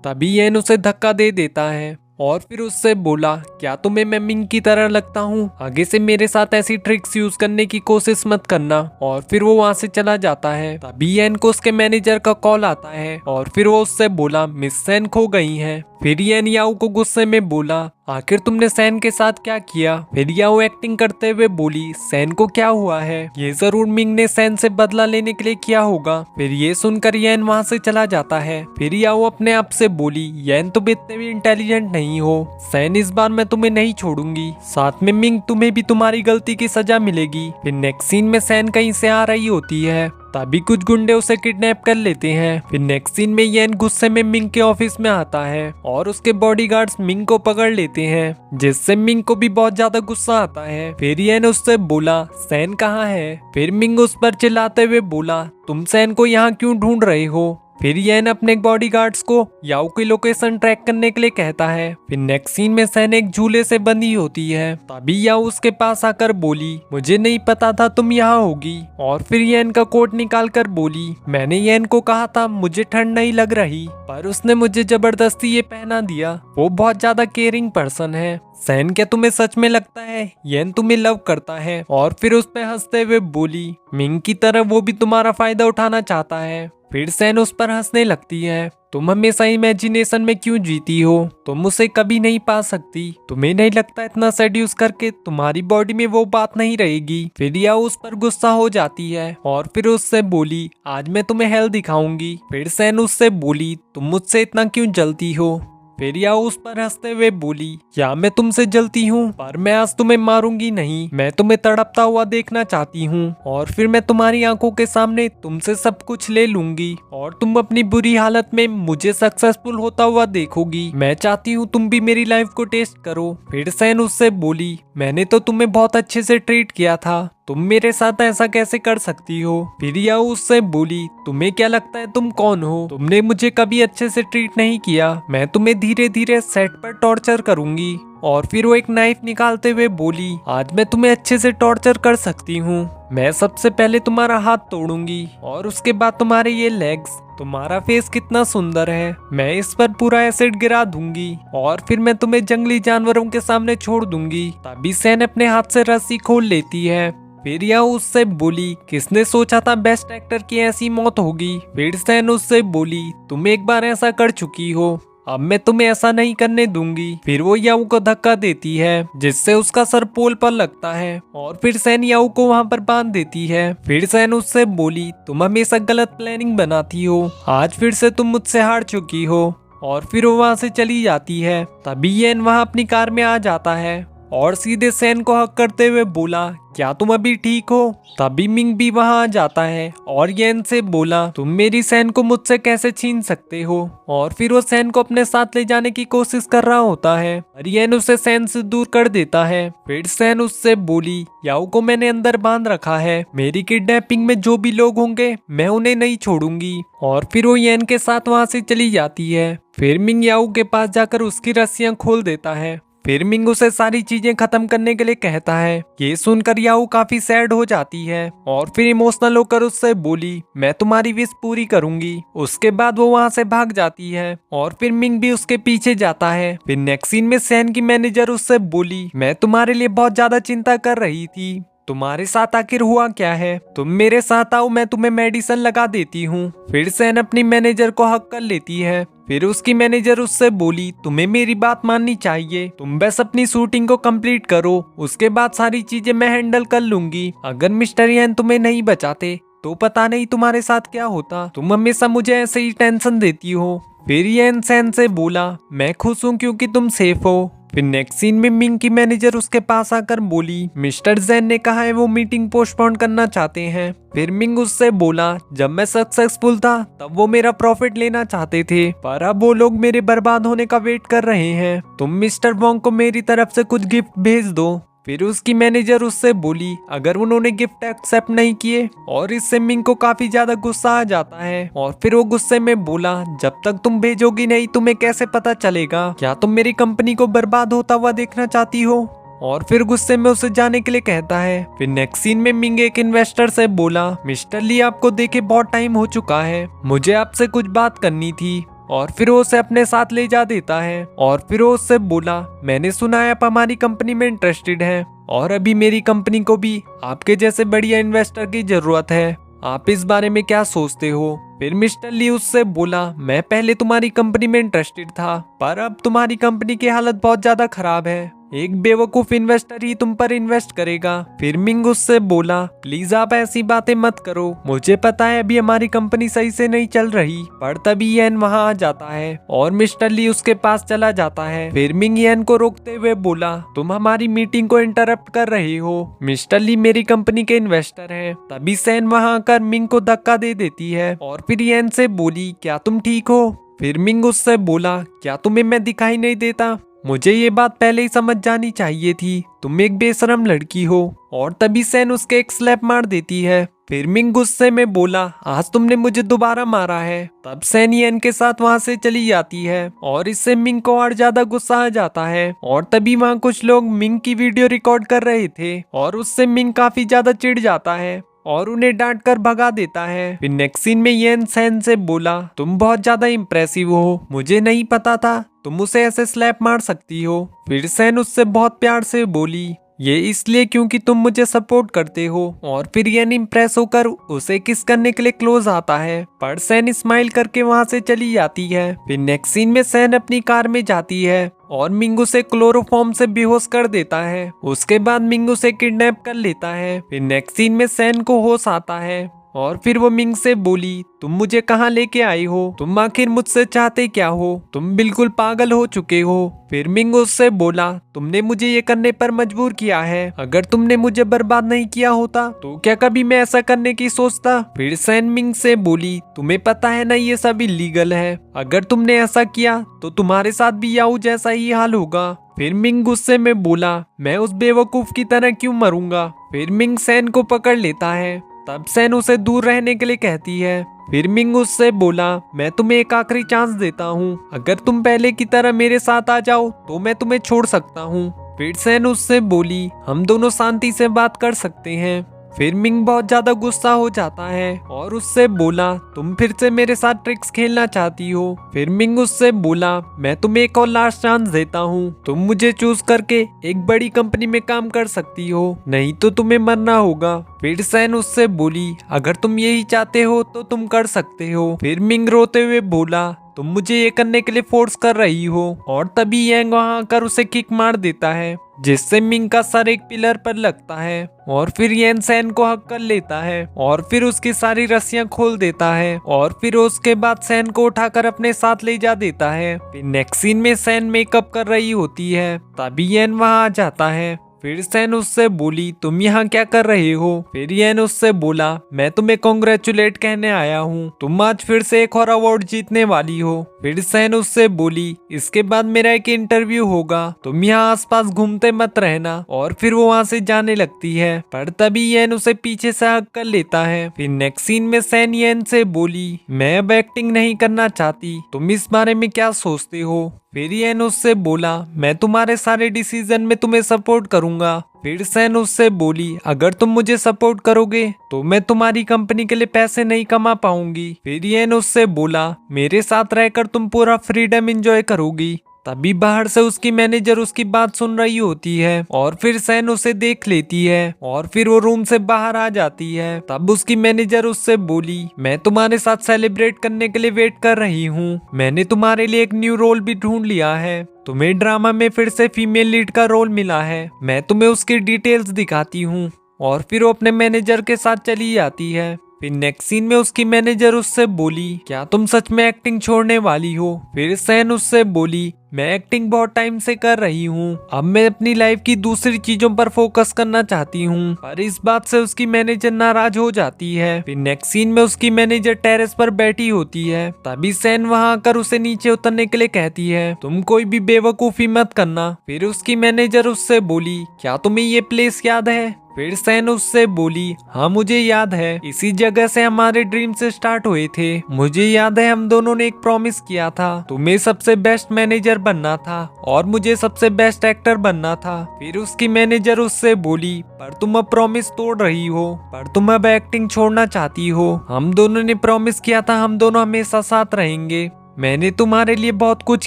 तभी येन उसे धक्का दे देता है और फिर उससे बोला, क्या तुम्हें मैं मिंग की तरह लगता हूँ? आगे से मेरे साथ ऐसी ट्रिक्स यूज करने की कोशिश मत करना। और फिर वो वहाँ से चला जाता है। तभी येन को उसके मैनेजर का कॉल आता है और फिर वो उससे बोला, मिस सैन खो गई हैं। फिर येन याओ को गुस्से में बोला, आखिर तुमने सैन के साथ क्या किया? फिर याओ एक्टिंग करते हुए बोली, सैन को क्या हुआ है? ये जरूर मिंग ने सैन से बदला लेने के लिए किया होगा। फिर ये सुनकर येन वहाँ से चला जाता है। फिर याओ अपने आप से बोली, येन तुम इतने भी इंटेलिजेंट नहीं हो, सैन इस बार मैं तुम्हें नहीं छोड़ूंगी, साथ में मिंग तुम्हें भी तुम्हारी गलती की सजा मिलेगी। फिर नेक्स्ट सीन में सैन कहीं से आ रही होती है, तभी कुछ गुंडे उसे किडनैप कर लेते हैं। फिर नेक्स्ट सीन में येन गुस्से में मिंग के ऑफिस में आता है और उसके बॉडीगार्ड्स मिंग को पकड़ लेते हैं, जिससे मिंग को भी बहुत ज्यादा गुस्सा आता है। फिर येन उससे बोला, सैन कहाँ है? फिर मिंग उस पर चिल्लाते हुए बोला, तुम सैन को यहाँ क्यों ढूंढ रहे हो? फिर येन अपने बॉडीगार्ड्स को याओ की लोकेशन ट्रैक करने के लिए कहता है। फिर नेक्स्ट सीन में सैन एक झूले से बंधी होती है, तभी याओ उसके पास आकर बोली, मुझे नहीं पता था तुम यहाँ होगी। और फिर येन का कोट निकाल कर बोली, मैंने येन को कहा था मुझे ठंड नहीं लग रही, पर उसने मुझे जबरदस्ती ये पहना दिया। वो बहुत ज्यादा केयरिंग पर्सन है। सैन, क्या तुम्हें सच में लगता है येन तुम्हें लव करता है? और फिर उस पे हंसते हुए बोली, मिंग की तरह वो भी तुम्हारा फायदा उठाना चाहता है। फिर सैन उस पर हंसने लगती है तुम हमेशा इमेजिनेशन में क्यों जीती हो? तुम उसे कभी नहीं पा सकती। तुम्हें नहीं लगता इतना सेड्यूस करके तुम्हारी बॉडी में वो बात नहीं रहेगी? फिर या उस पर गुस्सा हो जाती है और फिर उससे बोली आज मैं तुम्हें हेल दिखाऊंगी। फिर सैन उससे बोली तुम मुझसे इतना क्यों जलती हो? फिर या उस पर हंसते हुए बोली क्या मैं तुमसे जलती हूँ, पर मैं आज तुम्हें मारूंगी नहीं, मैं तुम्हें तड़पता हुआ देखना चाहती हूँ और फिर मैं तुम्हारी आंखों के सामने तुमसे सब कुछ ले लूंगी और तुम अपनी बुरी हालत में मुझे सक्सेसफुल होता हुआ देखोगी। मैं चाहती हूँ तुम भी मेरी लाइफ को टेस्ट करो। फिर सैन उससे बोली मैंने तो तुम्हें बहुत अच्छे से ट्रीट किया था, तुम मेरे साथ ऐसा कैसे कर सकती हो? फिर या उससे बोली तुम्हें क्या लगता है तुम कौन हो? तुमने मुझे कभी अच्छे से ट्रीट नहीं किया, मैं तुम्हें धीरे धीरे सेट पर टॉर्चर करूंगी। और फिर वो एक नाइफ निकालते हुए बोली आज मैं तुम्हें अच्छे से टॉर्चर कर सकती हूँ। मैं सबसे पहले तुम्हारा हाथ तोड़ूंगी और उसके बाद तुम्हारे ये लेग्स। तुम्हारा फेस कितना सुंदर है, मैं इस पर पूरा एसिड गिरा दूंगी और फिर मैं तुम्हें जंगली जानवरों के सामने छोड़ दूंगी। तभी सैन अपने हाथ से रस्सी खोल लेती है। फिर यह उससे बोली किसने सोचा था बेस्ट एक्टर की ऐसी मौत होगी? फिर सैन उससे बोली तुम एक बार ऐसा कर चुकी हो, अब मैं तुम्हें ऐसा नहीं करने दूंगी। फिर वो याऊ को धक्का देती है जिससे उसका सर पोल पर लगता है और फिर सैन याऊ को वहां पर बांध देती है। फिर सैन उससे बोली तुम हमेशा गलत प्लानिंग बनाती हो, आज फिर से तुम मुझसे हार चुकी हो। और फिर वो वहां से चली जाती है। तभी येन वहां अपनी कार में आ जाता है और सीधे सैन को हक करते हुए बोला क्या तुम अभी ठीक हो? तभी मिंग भी वहां आ जाता है और येन से बोला तुम मेरी सैन को मुझसे कैसे छीन सकते हो? और फिर वो सैन को अपने साथ ले जाने की कोशिश कर रहा होता है और येन उसे सैन से दूर कर देता है। फिर सैन उससे बोली याओ को मैंने अंदर बांध रखा है, मेरी किडनैपिंग में जो भी लोग होंगे मैं उन्हें नहीं छोड़ूंगी। और फिर वो येन के साथ वहां से चली जाती है। फिर मिंग याओ के पास जाकर उसकी रस्सियां खोल देता है। फिर मिंग उसे सारी चीजें खत्म करने के लिए कहता है। ये सुनकर याओ काफी सैड हो जाती है और फिर इमोशनल होकर उससे बोली मैं तुम्हारी विश पूरी करूंगी। उसके बाद वो वहां से भाग जाती है और फिर मिंग भी उसके पीछे जाता है। फिर नेक्स्ट सीन में सैन की मैनेजर उससे बोली मैं तुम्हारे लिए बहुत ज्यादा चिंता कर रही थी, तुम्हारे साथ आखिर हुआ क्या है? तुम मेरे साथ आओ, मैं तुम्हें मेडिसिन लगा देती हूँ। फिर सैन अपनी मैनेजर को हक कर लेती है। फिर उसकी मैनेजर उससे बोली तुम्हें मेरी बात माननी चाहिए, तुम बस अपनी शूटिंग को कंप्लीट करो, उसके बाद सारी चीजें मैं हैंडल कर लूंगी। अगर मिस्टर येन तुम्हें नहीं बचाते तो पता नहीं तुम्हारे साथ क्या होता, तुम हमेशा मुझे ऐसे ही टेंशन देती हो। फिर येन सैन से बोला मैं खुश हूँ क्योंकि तुम सेफ हो। फिर नेक्स्ट सीन में मिंग की मैनेजर उसके पास आकर बोली मिस्टर जेन ने कहा है वो मीटिंग पोस्टपोन करना चाहते हैं। फिर मिंग उससे बोला जब मैं सक्सेसफुल था तब वो मेरा प्रॉफिट लेना चाहते थे, पर अब वो लोग मेरे बर्बाद होने का वेट कर रहे हैं, तुम मिस्टर वोंग को मेरी तरफ से कुछ गिफ्ट भेज दो। फिर उसकी मैनेजर उससे बोली अगर उन्होंने गिफ्ट एक्सेप्ट नहीं किए, और इससे मिंग को काफी ज्यादा गुस्सा आ जाता है और फिर वो गुस्से में बोला जब तक तुम भेजोगी नहीं तुम्हें कैसे पता चलेगा, क्या तुम मेरी कंपनी को बर्बाद होता हुआ देखना चाहती हो? और फिर गुस्से में उसे जाने के लिए कहता है। फिर नेक्स्ट सीन में मिंग एक इन्वेस्टर से बोला मिस्टर ली आपको देखे बहुत टाइम हो चुका है, मुझे आपसे कुछ बात करनी थी। और फिर वो उसे अपने साथ ले जा देता है और फिर वो उससे बोला मैंने सुना है आप हमारी कंपनी में इंटरेस्टेड हैं और अभी मेरी कंपनी को भी आपके जैसे बढ़िया इन्वेस्टर की जरूरत है, आप इस बारे में क्या सोचते हो? फिर मिस्टर ली उससे बोला मैं पहले तुम्हारी कंपनी में इंटरेस्टेड था, पर अब तुम्हारी कंपनी की हालत बहुत ज्यादा खराब है, एक बेवकूफ इन्वेस्टर ही तुम पर इन्वेस्ट करेगा। फिर मिंग उससे बोला प्लीज आप ऐसी बातें मत करो, मुझे पता है अभी हमारी कंपनी सही से नहीं चल रही। पर तभी येन वहां आ जाता है और मिस्टर ली उसके पास चला जाता है। फिर मिंग येन को रोकते हुए बोला तुम हमारी मीटिंग को इंटरप्ट कर रही हो, मिस्टर ली मेरी कंपनी के इन्वेस्टर हैं। तभी सैन वहां आकर मिंग को धक्का दे देती है और फिर येन से बोली क्या तुम ठीक हो? फिर मिंग उससे बोला क्या तुम्हें मैं दिखाई नहीं देता? मुझे ये बात पहले ही समझ जानी चाहिए थी, तुम एक बेशरम लड़की हो। और तभी सैन उसके एक स्लैप मार देती है। फिर मिंग गुस्से में बोला आज तुमने मुझे दोबारा मारा है। तब सैन येन के साथ वहां से चली जाती है और इससे मिंग को और ज्यादा गुस्सा आ जाता है। और तभी वहां कुछ लोग मिंग की वीडियो रिकॉर्ड कर रहे थे और उससे मिंग काफी ज्यादा चिढ़ जाता है और उन्हें डांट कर भगा देता है। फिर नेक्स्ट सीन में येन सैन से बोला तुम बहुत ज्यादा इम्प्रेसिव हो, मुझे नहीं पता था तुम उसे ऐसे स्लैप मार सकती हो। फिर सैन उससे बहुत प्यार से बोली ये इसलिए क्योंकि तुम मुझे सपोर्ट करते हो। और फिर येन इम्प्रेस होकर उसे किस करने के लिए क्लोज आता है, पर सैन स्माइल करके वहाँ से चली जाती है। फिर नेक्स्ट सीन में सैन अपनी कार में जाती है और मिंग उसे क्लोरोफॉर्म से बेहोश कर देता है। उसके बाद मिंग उसे किडनैप कर लेता है। फिर नेक्स्ट सीन में सैन को होश आता है और फिर वो मिंग से बोली, तुम मुझे कहाँ लेके आई हो, तुम आखिर मुझसे चाहते क्या हो, तुम बिल्कुल पागल हो चुके हो। फिर मिंग उससे बोला, तुमने मुझे ये करने पर मजबूर किया है, अगर तुमने मुझे बर्बाद नहीं किया होता तो क्या कभी मैं ऐसा करने की सोचता। फिर सैन मिंग से बोली, तुम्हें पता है ना ये सब इलीगल है, अगर तुमने ऐसा किया तो तुम्हारे साथ भी याहू जैसा ही हाल होगा। फिर मिंग गुस्से में बोला, मैं उस बेवकूफ की तरह क्यों मरूंगा। फिर मिंग सैन को पकड़ लेता है, तब सैन उसे दूर रहने के लिए कहती है। फिर मिंग उससे बोला, मैं तुम्हें एक आखिरी चांस देता हूँ, अगर तुम पहले की तरह मेरे साथ आ जाओ तो मैं तुम्हें छोड़ सकता हूँ। फिर सैन उससे बोली, हम दोनों शांति से बात कर सकते हैं। फिर मिंग बहुत ज्यादा गुस्सा हो जाता है और उससे बोला, तुम फिर से मेरे साथ ट्रिक्स खेलना चाहती हो। फिर मिंग उससे बोला, मैं तुम्हें एक और लास्ट चांस देता हूँ, तुम मुझे चूज करके एक बड़ी कंपनी में काम कर सकती हो, नहीं तो तुम्हें मरना होगा। फिर सैन उससे बोली, अगर तुम यही चाहते हो तो तुम कर सकते हो। फिर मिंग रोते हुए बोला, तुम मुझे ये करने के लिए फोर्स कर रही हो। और तभी यंग वहां आकर उसे किक मार देता है, जिससे मिंग का सर एक पिलर पर लगता है। और फिर येन सैन को हक कर लेता है और फिर उसकी सारी रस्सियां खोल देता है और फिर उसके बाद सैन को उठाकर अपने साथ ले जा देता है। फिर नेक्स्ट सीन में सैन मेकअप कर रही होती है, तभी येन वहां आ जाता है। फिर सैन उससे बोली, तुम यहाँ क्या कर रहे हो। फिर येन उससे बोला, मैं तुम्हें कॉन्ग्रेचुलेट कहने आया हूँ, तुम आज फिर से एक और अवार्ड जीतने वाली हो। फिर सैन उससे बोली, इसके बाद मेरा एक इंटरव्यू होगा, तुम यहाँ आसपास घूमते मत रहना। और फिर वो वहाँ से जाने लगती है, पर तभी येन उसे पीछे से हक कर लेता है। फिर नेक्स्ट सीन में सैन येन से बोली, मैं अब एक्टिंग नहीं करना चाहती, तुम इस बारे में क्या सोचते हो। फिर येन उससे बोला, मैं तुम्हारे सारे डिसीजन में तुम्हें सपोर्ट करूंगा। फिर सैन उससे बोली, अगर तुम मुझे सपोर्ट करोगे तो मैं तुम्हारी कंपनी के लिए पैसे नहीं कमा पाऊंगी। फिर येन उससे बोला, मेरे साथ रहकर तुम पूरा फ्रीडम एंजॉय करोगी। तभी बाहर से उसकी मैनेजर उसकी बात सुन रही होती है और फिर सैन उसे देख लेती है और फिर वो रूम से बाहर आ जाती है। तब उसकी मैनेजर उससे बोली, मैं तुम्हारे साथ सेलिब्रेट करने के लिए वेट कर रही हूँ, मैंने तुम्हारे लिए एक न्यू रोल भी ढूंढ लिया है, तुम्हें ड्रामा में फिर से फीमेल लीड का रोल मिला है, मैं तुम्हें उसकी डिटेल्स दिखाती हूँ। और फिर वो अपने मैनेजर के साथ चली जाती है। फिर नेक्स्ट सीन में उसकी मैनेजर उससे बोली, क्या तुम सच में एक्टिंग छोड़ने वाली हो। फिर सैन उससे बोली, मैं एक्टिंग बहुत टाइम से कर रही हूँ, अब मैं अपनी लाइफ की दूसरी चीजों पर फोकस करना चाहती हूँ। पर इस बात से उसकी मैनेजर नाराज हो जाती है। फिर नेक्स्ट सीन में उसकी मैनेजर टेरेस पर बैठी होती है, तभी सैन वहाँ आकर उसे नीचे उतरने के लिए कहती है, तुम कोई भी बेवकूफी मत करना। फिर उसकी मैनेजर उससे बोली, क्या तुम्हें ये प्लेस याद है। फिर सैन उससे बोली, हाँ मुझे याद है, इसी जगह से हमारे ड्रीम्स स्टार्ट हुए थे, मुझे याद है हम दोनों ने एक प्रॉमिस किया था, तुम्हें सबसे बेस्ट मैनेजर बनना था और मुझे सबसे बेस्ट एक्टर बनना था। फिर उसकी मैनेजर उससे बोली, पर तुम अब प्रॉमिस तोड़ रही हो, पर तुम अब एक्टिंग छोड़ना चाहती हो, हम दोनों ने प्रॉमिस किया था हम दोनों हमेशा साथ रहेंगे, मैंने तुम्हारे लिए बहुत कुछ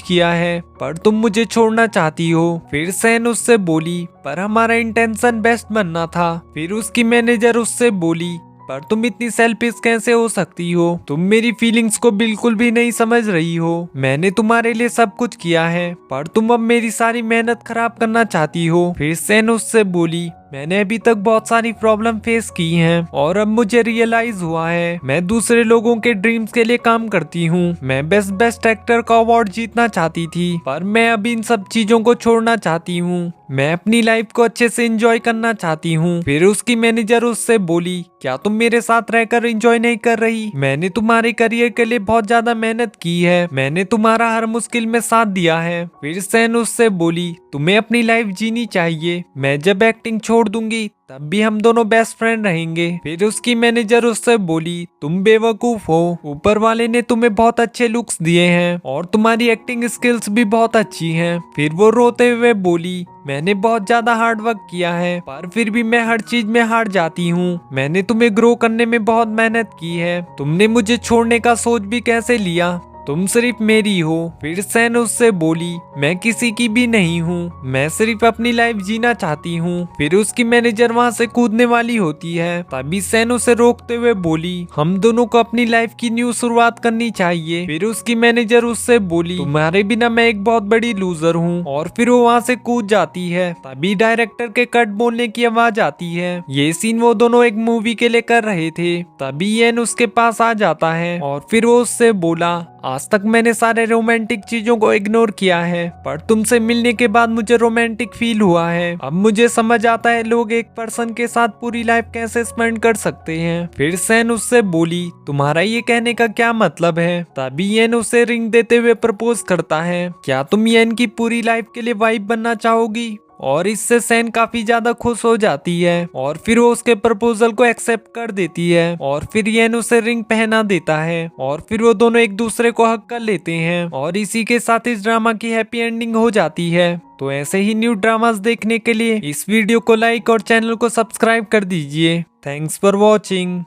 किया है पर तुम मुझे छोड़ना चाहती हो। फिर सैन उससे बोली, पर हमारा इंटेंशन बेस्ट बनना था। फिर उसकी मैनेजर उससे बोली, पर तुम इतनी सेल्फिश कैसे हो सकती हो, तुम मेरी फीलिंग्स को बिल्कुल भी नहीं समझ रही हो, मैंने तुम्हारे लिए सब कुछ किया है पर तुम अब मेरी सारी मेहनत खराब करना चाहती हो। फिर सैन उससे बोली, मैंने अभी तक बहुत सारी प्रॉब्लम फेस की हैं और अब मुझे रियलाइज हुआ है मैं दूसरे लोगों के ड्रीम्स के लिए काम करती हूँ, मैं बेस्ट एक्टर का अवार्ड जीतना चाहती थी पर मैं अब इन सब चीजों को छोड़ना चाहती हूँ, मैं अपनी लाइफ को अच्छे से एंजॉय करना चाहती हूँ। फिर उसकी मैनेजर उससे बोली, क्या तुम मेरे साथ रहकर एंजॉय नहीं कर रही, मैंने तुम्हारे करियर के लिए बहुत ज्यादा मेहनत की है, मैंने तुम्हारा हर मुश्किल में साथ दिया है। फिर सैन उससे बोली, तुम्हें अपनी लाइफ जीनी चाहिए, मैं जब एक्टिंग छोड़ दूंगी तब भी हम दोनों बेस्ट फ्रेंड रहेंगे। फिर उसकी मैनेजर उससे बोली, तुम बेवकूफ हो, ऊपर वाले ने तुम्हें बहुत अच्छे लुक्स दिए हैं और तुम्हारी एक्टिंग स्किल्स भी बहुत अच्छी हैं। फिर वो रोते हुए बोली, मैंने बहुत ज्यादा हार्ड वर्क किया है पर फिर भी मैं हर चीज में हार जाती हूँ, मैंने तुम्हें ग्रो करने में बहुत मेहनत की है, तुमने मुझे छोड़ने का सोच भी कैसे लिया। तुम सिर्फ मेरी हो। फिर सैन उससे बोली मैं किसी की भी नहीं हूँ, मैं सिर्फ अपनी लाइफ जीना चाहती हूँ। फिर उसकी मैनेजर वहाँ से कूदने वाली होती है, तभी सैन उसे रोकते हुए बोली हम दोनों को अपनी लाइफ की न्यू शुरुआत करनी चाहिए। फिर उसकी मैनेजर उससे बोली तुम्हारे बिना मैं एक बहुत बड़ी लूजर हूँ, और फिर वो वहाँ से कूद जाती है। तभी डायरेक्टर के कट बोलने की आवाज आती है। ये सीन वो दोनों एक मूवी के लिए कर रहे थे। तभी येन उसके पास आ जाता है और फिर वो उससे बोला आज तक मैंने सारे रोमांटिक चीजों को इग्नोर किया है, पर तुमसे मिलने के बाद मुझे रोमांटिक फील हुआ है। अब मुझे समझ आता है लोग एक पर्सन के साथ पूरी लाइफ कैसे स्पेंड कर सकते हैं। फिर सैन उससे बोली तुम्हारा ये कहने का क्या मतलब है। तभी येन उसे रिंग देते हुए प्रपोज करता है। क्या तुम येन की पूरी लाइफ के लिए वाइफ बनना चाहोगी? और इससे सैन काफी ज्यादा खुश हो जाती है और फिर वो उसके प्रपोजल को एक्सेप्ट कर देती है। और फिर येन उसे रिंग पहना देता है और फिर वो दोनों एक दूसरे को हक कर लेते हैं। और इसी के साथ इस ड्रामा की हैप्पी एंडिंग हो जाती है। तो ऐसे ही न्यू ड्रामास देखने के लिए इस वीडियो को लाइक और चैनल को सब्सक्राइब कर दीजिए। Thanks for watching.